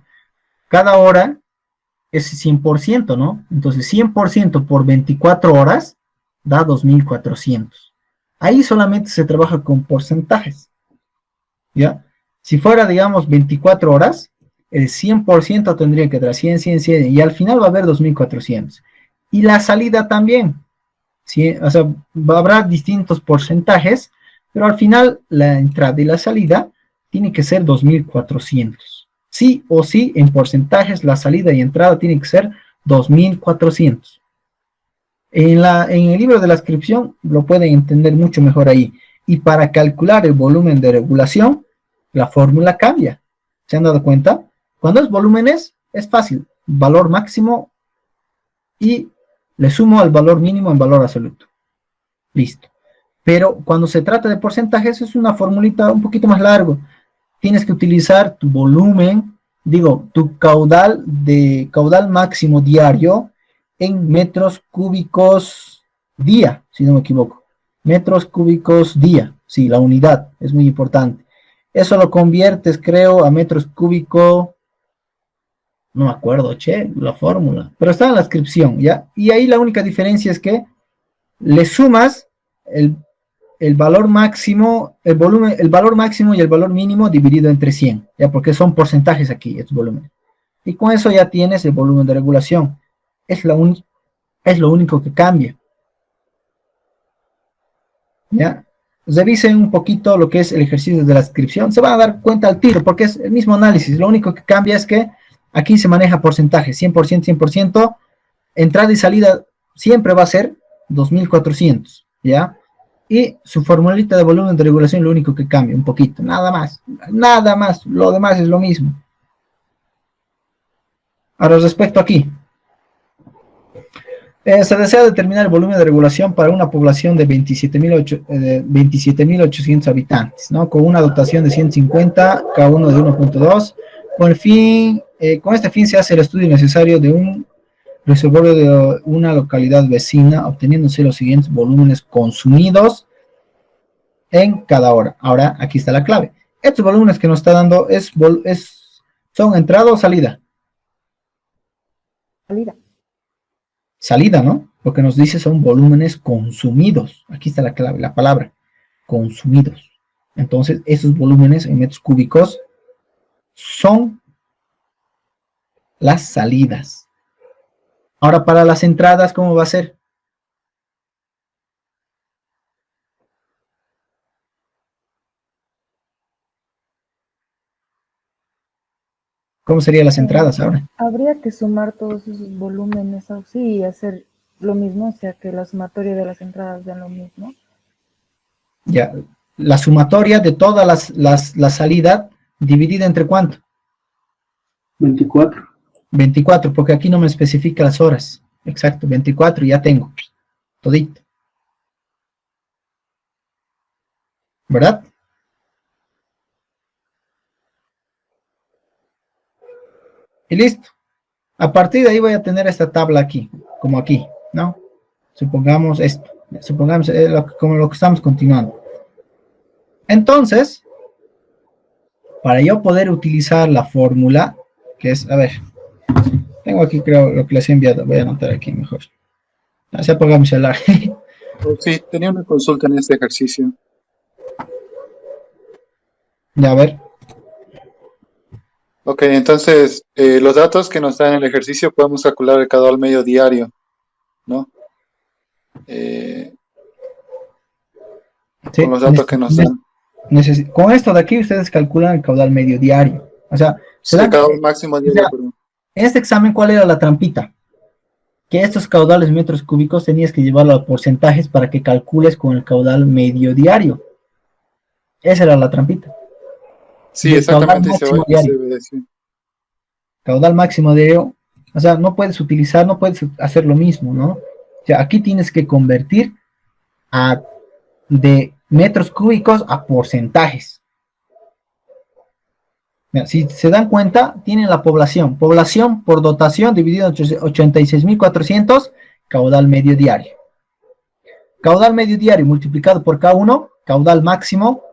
[SPEAKER 1] Cada hora es 100%, ¿no? Entonces 100% por 24 horas da 2.400. Ahí solamente se trabaja con porcentajes, ¿ya? Si fuera, digamos, 24 horas, el 100% tendría que dar 100, 100, 100, y al final va a haber 2.400. Y la salida también, ¿sí? O sea, habrá distintos porcentajes, pero al final la entrada y la salida tiene que ser 2.400. Sí o sí, en porcentajes, la salida y entrada tiene que ser 2.400. En el libro de la inscripción lo pueden entender mucho mejor ahí. Y para calcular el volumen de regulación, la fórmula cambia. ¿Se han dado cuenta? Cuando es volúmenes, es fácil. Valor máximo y le sumo al valor mínimo en valor absoluto. Listo. Pero cuando se trata de porcentajes, es una formulita un poquito más largo. Tienes que utilizar tu volumen, tu caudal máximo diario en metros cúbicos día, si no me equivoco. Metros cúbicos día, sí, la unidad, es muy importante. Eso lo conviertes, creo, a metros cúbicos, no me acuerdo, la fórmula, pero está en la descripción, ¿ya? Y ahí la única diferencia es que le sumas el valor máximo, el valor máximo y el valor mínimo dividido entre 100, ¿ya? Porque son porcentajes aquí, estos volúmenes. Y con eso ya tienes el volumen de regulación. Es lo único que cambia. ¿Ya? Revisen un poquito lo que es el ejercicio de la descripción. Se van a dar cuenta al tiro, porque es el mismo análisis. Lo único que cambia es que aquí se maneja porcentaje, 100%, 100%. Entrada y salida siempre va a ser 2.400, ¿ya? Y su formulita de volumen de regulación lo único que cambia, un poquito, nada más, lo demás es lo mismo. Ahora, respecto aquí, se desea determinar el volumen de regulación para una población de 27.800 habitantes, ¿no? Con una dotación de 150, cada uno de 1.2, con este fin se hace el estudio necesario de un reservorio de una localidad vecina, obteniéndose los siguientes volúmenes consumidos en cada hora. Ahora, aquí está la clave. Estos volúmenes que nos está dando son entrada o salida. Salida, ¿no? Lo que nos dice son volúmenes consumidos. Aquí está la clave, la palabra, consumidos. Entonces, esos volúmenes en metros cúbicos son las salidas. Ahora, para las entradas, ¿cómo va a ser? ¿Cómo serían las entradas ahora?
[SPEAKER 2] Habría que sumar todos esos volúmenes así y hacer lo mismo, o sea que la sumatoria de las entradas den lo mismo.
[SPEAKER 1] Ya, la sumatoria de todas la salida dividida entre ¿cuánto?
[SPEAKER 5] 24.
[SPEAKER 1] 24, porque aquí no me especifica las horas. Exacto, 24 ya tengo. Todito. ¿Verdad? Y listo. A partir de ahí voy a tener esta tabla aquí, como aquí, ¿no? Supongamos esto. Supongamos como lo que estamos continuando. Entonces, para yo poder utilizar la fórmula, que es, a ver, tengo aquí creo lo que les he enviado, voy a anotar aquí mejor. Así apagar mi celular.
[SPEAKER 14] Sí, tenía una consulta en este ejercicio.
[SPEAKER 1] Ya, a ver.
[SPEAKER 14] Ok, entonces, los datos que nos dan en el ejercicio podemos calcular el caudal medio diario, ¿no?
[SPEAKER 1] Sí,
[SPEAKER 14] Con los datos que nos dan.
[SPEAKER 1] con esto de aquí ustedes calculan el caudal medio diario. O sea, se
[SPEAKER 14] Sí, el
[SPEAKER 1] dan,
[SPEAKER 14] caudal máximo diario, perdón.
[SPEAKER 1] en este examen, ¿cuál era la trampita? Que estos caudales metros cúbicos tenías que llevarlo a porcentajes para que calcules con el caudal medio diario. Esa era la trampita.
[SPEAKER 14] Sí,
[SPEAKER 1] Y el caudal
[SPEAKER 14] exactamente,
[SPEAKER 1] máximo
[SPEAKER 14] y se
[SPEAKER 1] diario.
[SPEAKER 14] debe decir.
[SPEAKER 1] Caudal máximo diario. O sea, no puedes hacer lo mismo, ¿no? O sea, aquí tienes que convertir de metros cúbicos a porcentajes. Mira, si se dan cuenta, tienen la población. Población por dotación dividido entre 86.400, caudal medio diario. Caudal medio diario multiplicado por K1, caudal máximo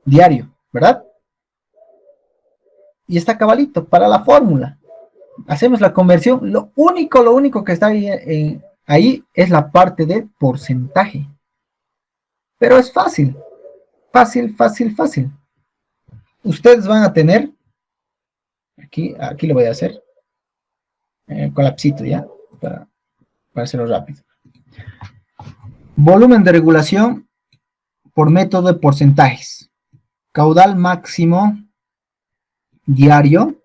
[SPEAKER 1] diario, ¿verdad? Y está cabalito para la fórmula. Hacemos la conversión. Lo único que está ahí es la parte del porcentaje. Pero es fácil. Fácil. Ustedes van a tener, aquí lo voy a hacer, colapsito ya, para hacerlo rápido. Volumen de regulación por método de porcentajes. Caudal máximo diario,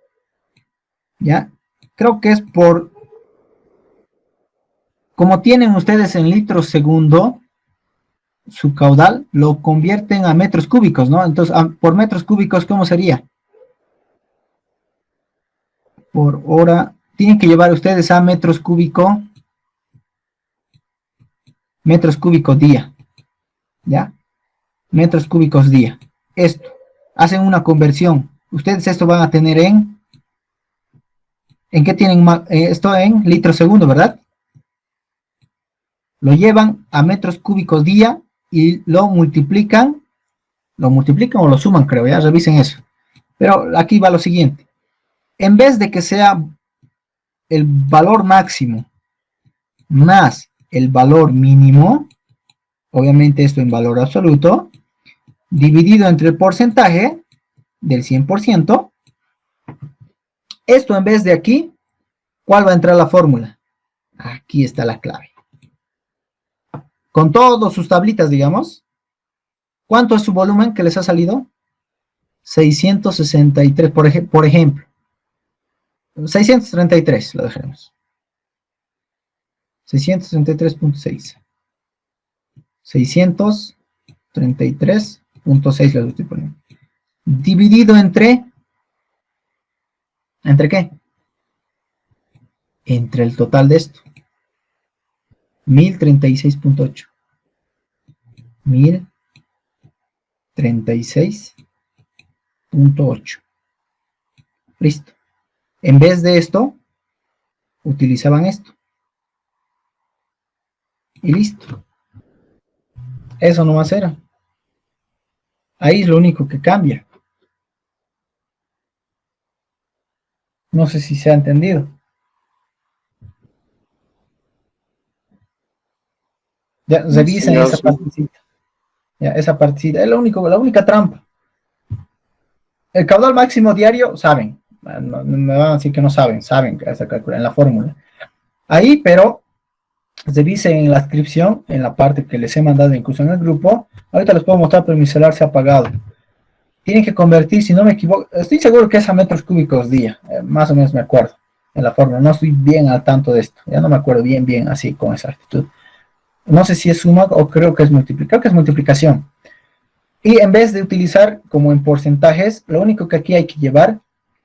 [SPEAKER 1] ya, creo que es como tienen ustedes en litros segundo, su caudal lo convierten a metros cúbicos, ¿no? Entonces, por metros cúbicos, ¿cómo sería? Por hora, tienen que llevar ustedes a metros cúbicos día, ¿ya? Metros cúbicos día. Esto, hacen una conversión. Ustedes esto van a tener ¿en qué tienen esto? En litros segundo, ¿verdad? Lo llevan a metros cúbicos día y lo multiplican o lo suman, creo, ya revisen eso. Pero aquí va lo siguiente. En vez de que sea el valor máximo más el valor mínimo, obviamente esto en valor absoluto, dividido entre el porcentaje del 100%, esto en vez de aquí, ¿cuál va a entrar la fórmula? Aquí está la clave. Con todas sus tablitas, digamos, ¿cuánto es su volumen que les ha salido? 663, por ejemplo. 633, lo dejaremos. 633.6. 633.6 lo estoy poniendo. Dividido entre... ¿entre qué? Entre el total de esto. 1036.8. 1036.8. Listo. En vez de esto, utilizaban esto. Y listo. Eso nomás era. Ahí es lo único que cambia. No sé si se ha entendido. Ya, revisen esa partecita. Ya, esa partecita. Es la única trampa. El caudal máximo diario, saben. No, me van a decir que no saben. Saben que se calcula en la fórmula. Ahí, pero revisen en la descripción, en la parte que les he mandado incluso en el grupo. Ahorita les puedo mostrar, pero mi celular se ha apagado. Tienen que convertir, si no me equivoco, estoy seguro que es a metros cúbicos día. Más o menos me acuerdo en la fórmula. No estoy bien al tanto de esto. Ya no me acuerdo bien así con exactitud. No sé si es suma o creo que es multiplicación. Creo que es multiplicación. Y en vez de utilizar como en porcentajes, lo único que aquí hay que llevar,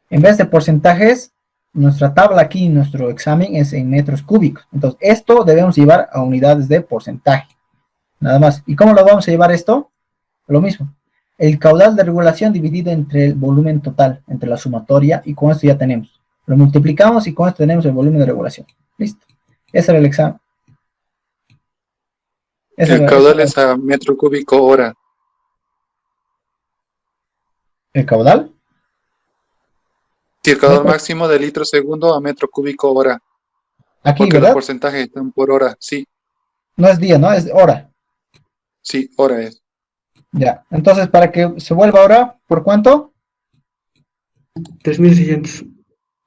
[SPEAKER 1] en vez de porcentajes, nuestra tabla aquí, nuestro examen es en metros cúbicos. Entonces, esto debemos llevar a unidades de porcentaje. Nada más. ¿Y cómo lo vamos a llevar esto? Lo mismo. El caudal de regulación dividido entre el volumen total, entre la sumatoria, y con esto ya tenemos. Lo multiplicamos y con esto tenemos el volumen de regulación. Listo. Ese era el examen.
[SPEAKER 14] El caudal es a metro cúbico hora.
[SPEAKER 1] ¿El caudal?
[SPEAKER 14] Sí, el caudal máximo de litro segundo a metro cúbico hora.
[SPEAKER 1] Aquí,
[SPEAKER 14] porque
[SPEAKER 1] ¿verdad?
[SPEAKER 14] los porcentajes están por hora, sí.
[SPEAKER 1] No es día, ¿no? Es hora.
[SPEAKER 14] Sí, hora es.
[SPEAKER 1] Ya. Entonces, para que se vuelva hora, ¿por cuánto?
[SPEAKER 8] 3.600.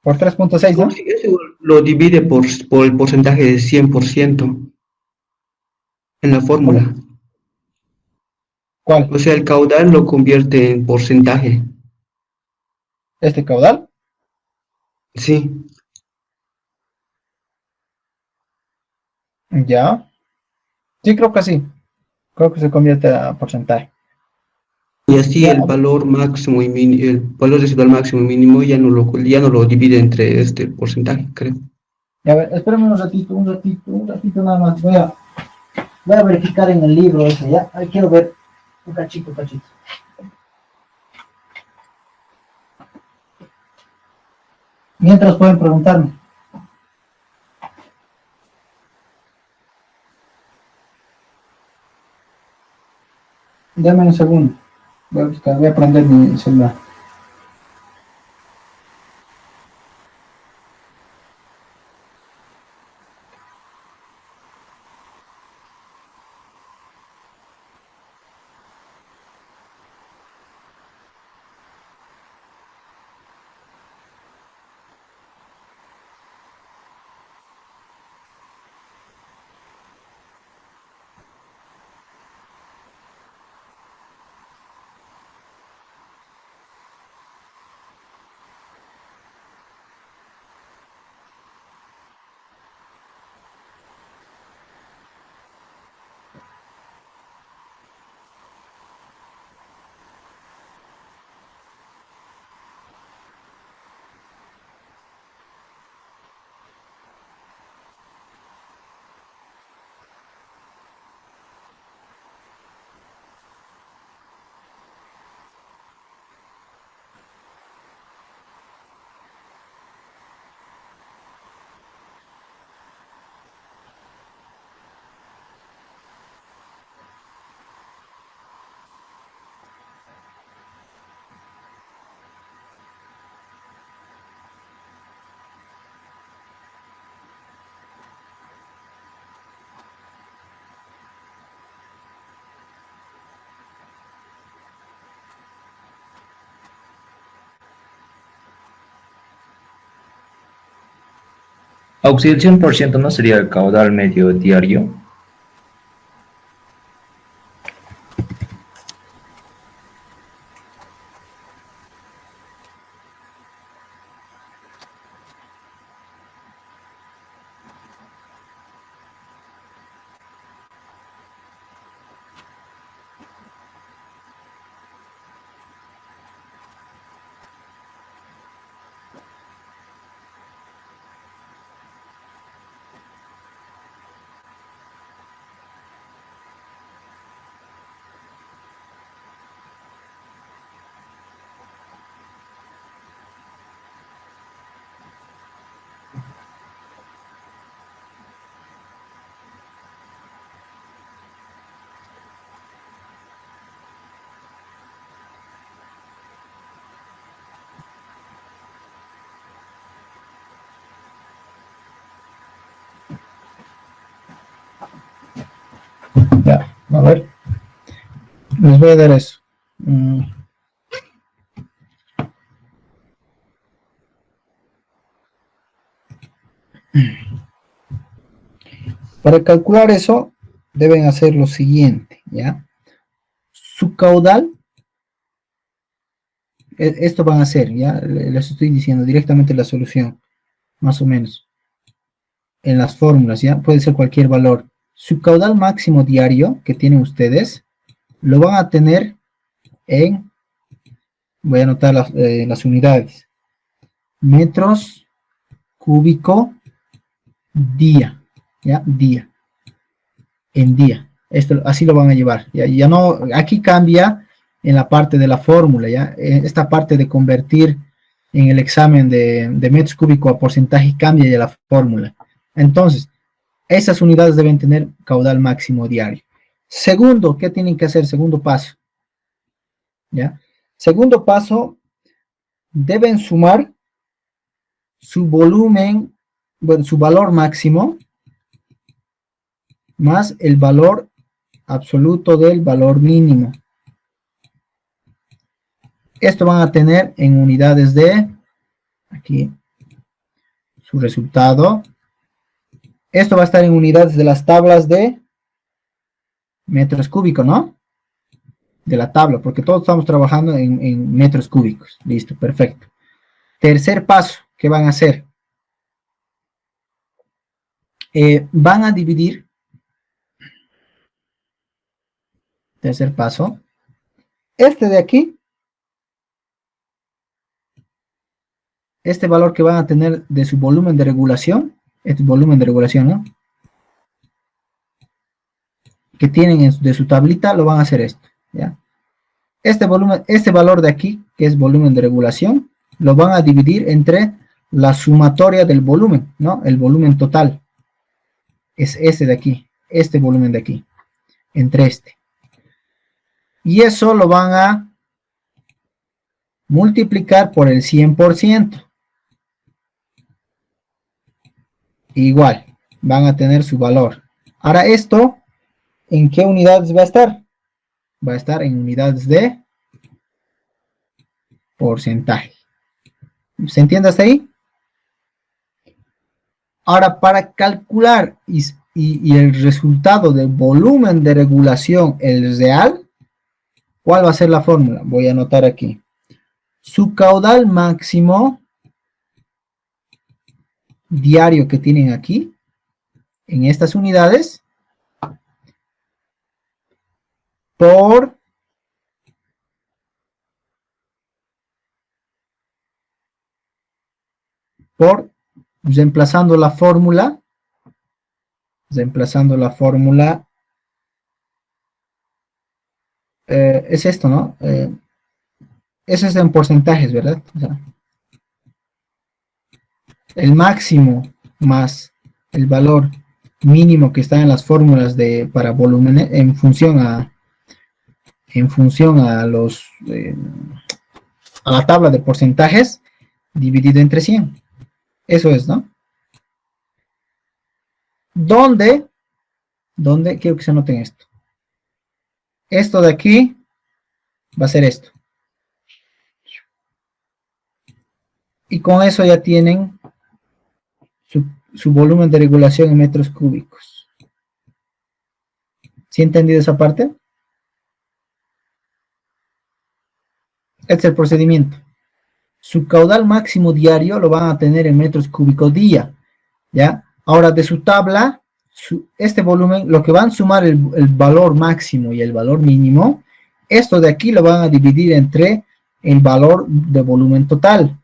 [SPEAKER 1] Por 3.6, ¿no?
[SPEAKER 8] Si eso lo divide por el porcentaje de 100% en la fórmula.
[SPEAKER 1] ¿Cuál?
[SPEAKER 8] O sea, el caudal lo convierte en porcentaje.
[SPEAKER 1] ¿Este caudal?
[SPEAKER 8] Sí.
[SPEAKER 1] Ya. Sí, creo que sí. Creo que se convierte a porcentaje.
[SPEAKER 8] Y así
[SPEAKER 1] Ya,
[SPEAKER 8] el valor máximo y el valor residual máximo y mínimo ya no lo divide entre este porcentaje, creo.
[SPEAKER 1] a ver, espérame un ratito nada más. Voy a verificar en el libro ese, ¿ya? Ahí quiero ver un cachito. Mientras pueden preguntarme. Dame un segundo. Voy a prender mi celular.
[SPEAKER 12] Auxilio, el 100% no sería el caudal medio diario.
[SPEAKER 1] Ya, a ver. Les voy a dar eso. Para calcular eso, deben hacer lo siguiente, ¿ya? Su caudal, esto van a hacer, ¿ya? Les estoy diciendo directamente la solución, más o menos. En las fórmulas, ¿ya? Puede ser cualquier valor. Su caudal máximo diario que tienen ustedes, lo van a tener en, voy a anotar las unidades, metros cúbico día, ¿ya? Día, en día. Esto, así lo van a llevar. Ya no, aquí cambia en la parte de la fórmula, ¿ya? Esta parte de convertir en el examen de metros cúbicos a porcentaje cambia ya la fórmula. Entonces, esas unidades deben tener caudal máximo diario. Segundo, ¿qué tienen que hacer? Segundo paso, ¿ya? Segundo paso, deben sumar su volumen, bueno, su valor máximo más el valor absoluto del valor mínimo. Esto van a tener en unidades de, aquí, su resultado. Esto va a estar en unidades de las tablas de metros cúbicos, ¿no? De la tabla, porque todos estamos trabajando en metros cúbicos. Listo, perfecto. Tercer paso, ¿qué van a hacer? Van a dividir. Tercer paso. Este de aquí. Este valor que van a tener de su volumen de regulación. Este volumen de regulación, ¿no? Que tienen de su tablita, lo van a hacer esto, ¿ya? Este volumen, este valor de aquí, que es volumen de regulación, lo van a dividir entre la sumatoria del volumen, ¿no? El volumen total. Es este de aquí, este volumen de aquí, entre este. Y eso lo van a multiplicar por el 100%. Igual, van a tener su valor. Ahora esto, ¿en qué unidades va a estar? Va a estar en unidades de porcentaje. ¿Se entiende hasta ahí? Ahora, para calcular y el resultado del volumen de regulación, el real, ¿cuál va a ser la fórmula? Voy a anotar aquí. Su caudal máximo diario que tienen aquí, en estas unidades, por reemplazando la fórmula, es esto, ¿no? Eso es en porcentajes, ¿verdad? O sea, el máximo más el valor mínimo que está en las fórmulas para volumen en función a los a la tabla de porcentajes dividido entre 100. Eso es, ¿no? ¿Dónde quiero que se anoten esto? Esto de aquí va a ser esto. Y con eso ya tienen su volumen de regulación en metros cúbicos. ¿Sí entendido esa parte? Este es el procedimiento. Su caudal máximo diario lo van a tener en metros cúbicos día, ¿ya? Ahora de su tabla, este volumen, lo que van a sumar el valor máximo y el valor mínimo, esto de aquí lo van a dividir entre el valor de volumen total.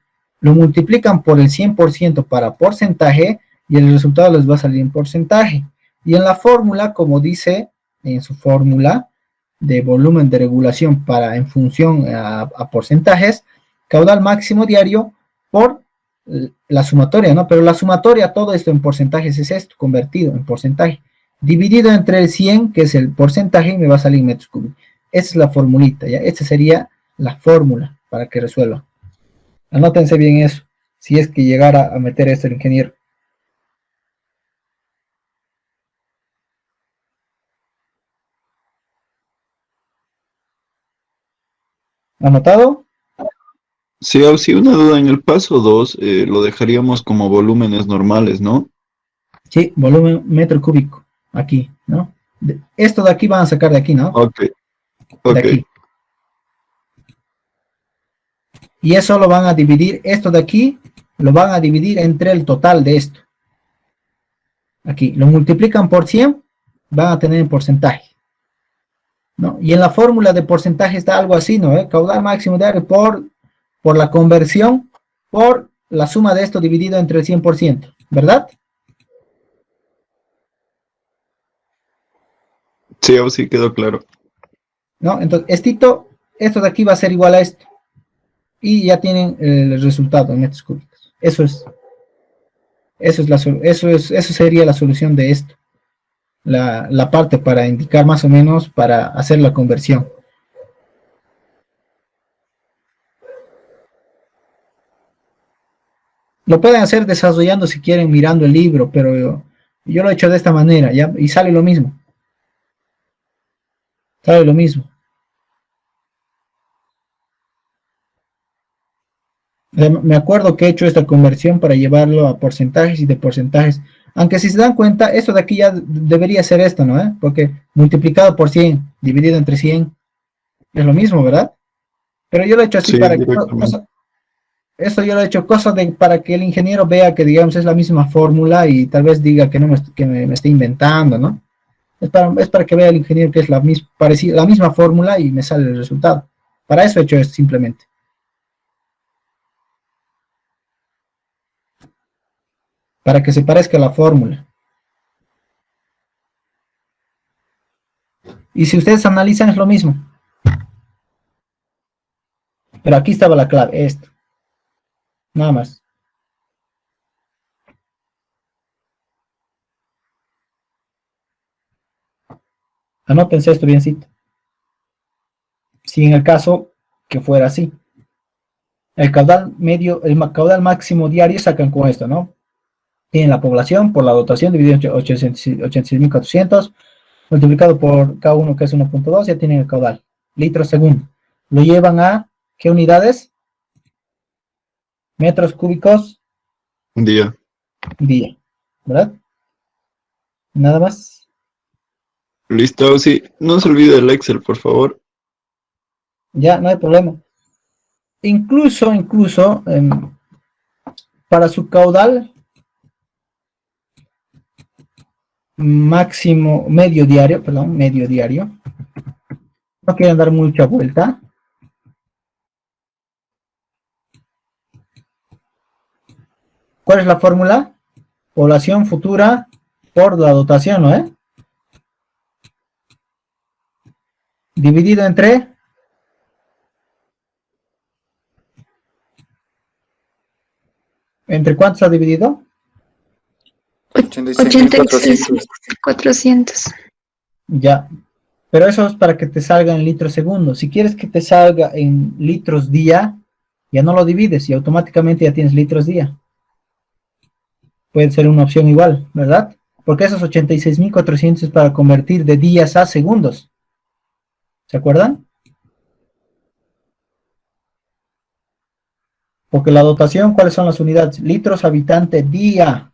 [SPEAKER 1] Lo multiplican por el 100% para porcentaje y el resultado les va a salir en porcentaje. Y en la fórmula, como dice en su fórmula de volumen de regulación en función a porcentajes, caudal máximo diario por la sumatoria, ¿no? Pero la sumatoria, todo esto en porcentajes es esto, convertido en porcentaje, dividido entre el 100, que es el porcentaje, y me va a salir metros cúbicos. Esa es la formulita, ¿ya? Esta sería la fórmula para que resuelva. Anótense bien eso, si es que llegara a meter esto el ingeniero. ¿Anotado?
[SPEAKER 9] Sí, sí, una duda en el paso 2, lo dejaríamos como volúmenes normales, ¿no?
[SPEAKER 1] Sí, volumen metro cúbico, aquí, ¿no? Esto de aquí van a sacar de aquí, ¿no?
[SPEAKER 9] Ok,
[SPEAKER 1] De aquí. Y eso lo van a dividir, esto de aquí, lo van a dividir entre el total de esto. Aquí, lo multiplican por 100, van a tener en porcentaje, ¿no? Y en la fórmula de porcentaje está algo así, ¿no? Caudal máximo diario por la conversión, por la suma de esto dividido entre el 100%, ¿verdad?
[SPEAKER 9] Sí, sí quedó claro.
[SPEAKER 1] ¿No? Entonces, esto de aquí va a ser igual a esto. Y ya tienen el resultado en metros cúbicos. Eso sería la solución de esto. La parte para indicar más o menos, para hacer la conversión. Lo pueden hacer desarrollando si quieren, mirando el libro, pero Yo lo he hecho de esta manera, ¿ya? Y sale lo mismo. Sale lo mismo. Me acuerdo que he hecho esta conversión para llevarlo a porcentajes y de porcentajes. Aunque si se dan cuenta, esto de aquí ya debería ser esto, ¿no? Porque multiplicado por 100, dividido entre 100, es lo mismo, ¿verdad? Pero yo lo he hecho así
[SPEAKER 9] Sí,
[SPEAKER 1] para que...
[SPEAKER 9] directamente.
[SPEAKER 1] Esto yo lo he hecho para que el ingeniero vea que, digamos, es la misma fórmula y tal vez diga que no me esté inventando, ¿no? Es para que vea el ingeniero que es la misma fórmula y me sale el resultado. Para eso he hecho esto simplemente. Para que se parezca a la fórmula. Y si ustedes analizan es lo mismo. Pero aquí estaba la clave, esto. Nada más. Anótense esto biencito. Si en el caso que fuera así. El caudal caudal máximo diario sacan con esto, ¿no? Tienen la población por la dotación dividido entre 86.400 multiplicado por K1 que es 1.2, ya tienen el caudal. Litros segundo. Lo llevan a, ¿qué unidades? Metros cúbicos
[SPEAKER 9] Día.
[SPEAKER 1] día, ¿verdad? Nada más.
[SPEAKER 9] Listo, sí. No se olvide el Excel, por favor.
[SPEAKER 1] Ya, no hay problema. Incluso, para su caudal máximo, medio diario, no quieren dar mucha vuelta. ¿Cuál es la fórmula? Población futura por la dotación, ¿no? Dividido entre... ¿Entre cuántos ha dividido?
[SPEAKER 11] 86.400.
[SPEAKER 1] Ya. Pero eso es para que te salga en litros segundo. Si quieres que te salga en litros día, ya no lo divides y automáticamente ya tienes litros día. Puede ser una opción igual, ¿verdad? Porque esos 86.400 es para convertir de días a segundos. ¿Se acuerdan? Porque la dotación, ¿cuáles son las unidades? Litros habitante día.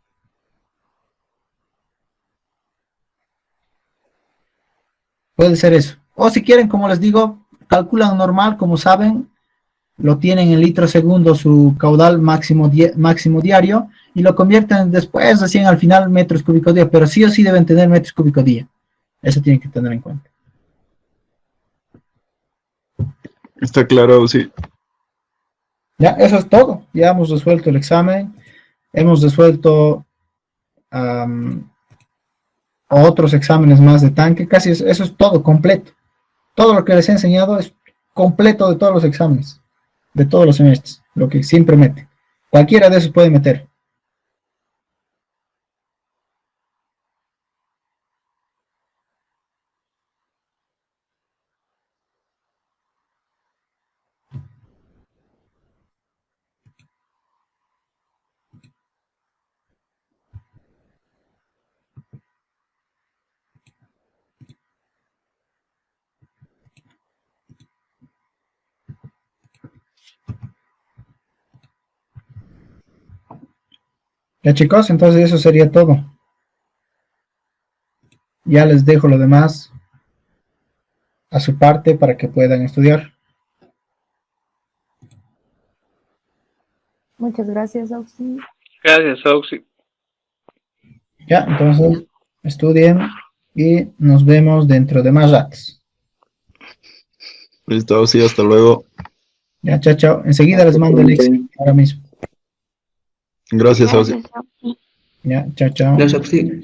[SPEAKER 1] Puede ser eso. O si quieren, como les digo, calculan normal, como saben, lo tienen en litros segundo su caudal máximo diario y lo convierten después, así al final, metros cúbicos día. Pero sí o sí deben tener metros cúbicos día. Eso tienen que tener en cuenta.
[SPEAKER 9] Está claro, sí.
[SPEAKER 1] Ya, eso es todo. Ya hemos resuelto el examen. Hemos resuelto otros exámenes más de tanque. Casi eso es todo, completo. Todo lo que les he enseñado es completo de todos los exámenes. De todos los semestres. Lo que siempre mete. Cualquiera de esos puede meter. Ya chicos, entonces eso sería todo. Ya les dejo lo demás a su parte para que puedan estudiar.
[SPEAKER 2] Muchas gracias, Auxi.
[SPEAKER 7] Gracias, Auxi.
[SPEAKER 1] Ya, entonces estudien y nos vemos dentro de más ratos.
[SPEAKER 9] Listo, sí, hasta luego.
[SPEAKER 1] Ya, chao, chao. Enseguida les mando el Excel ahora mismo.
[SPEAKER 9] Gracias, Ausi.
[SPEAKER 1] Ya, chao, chao.
[SPEAKER 8] Gracias, sí.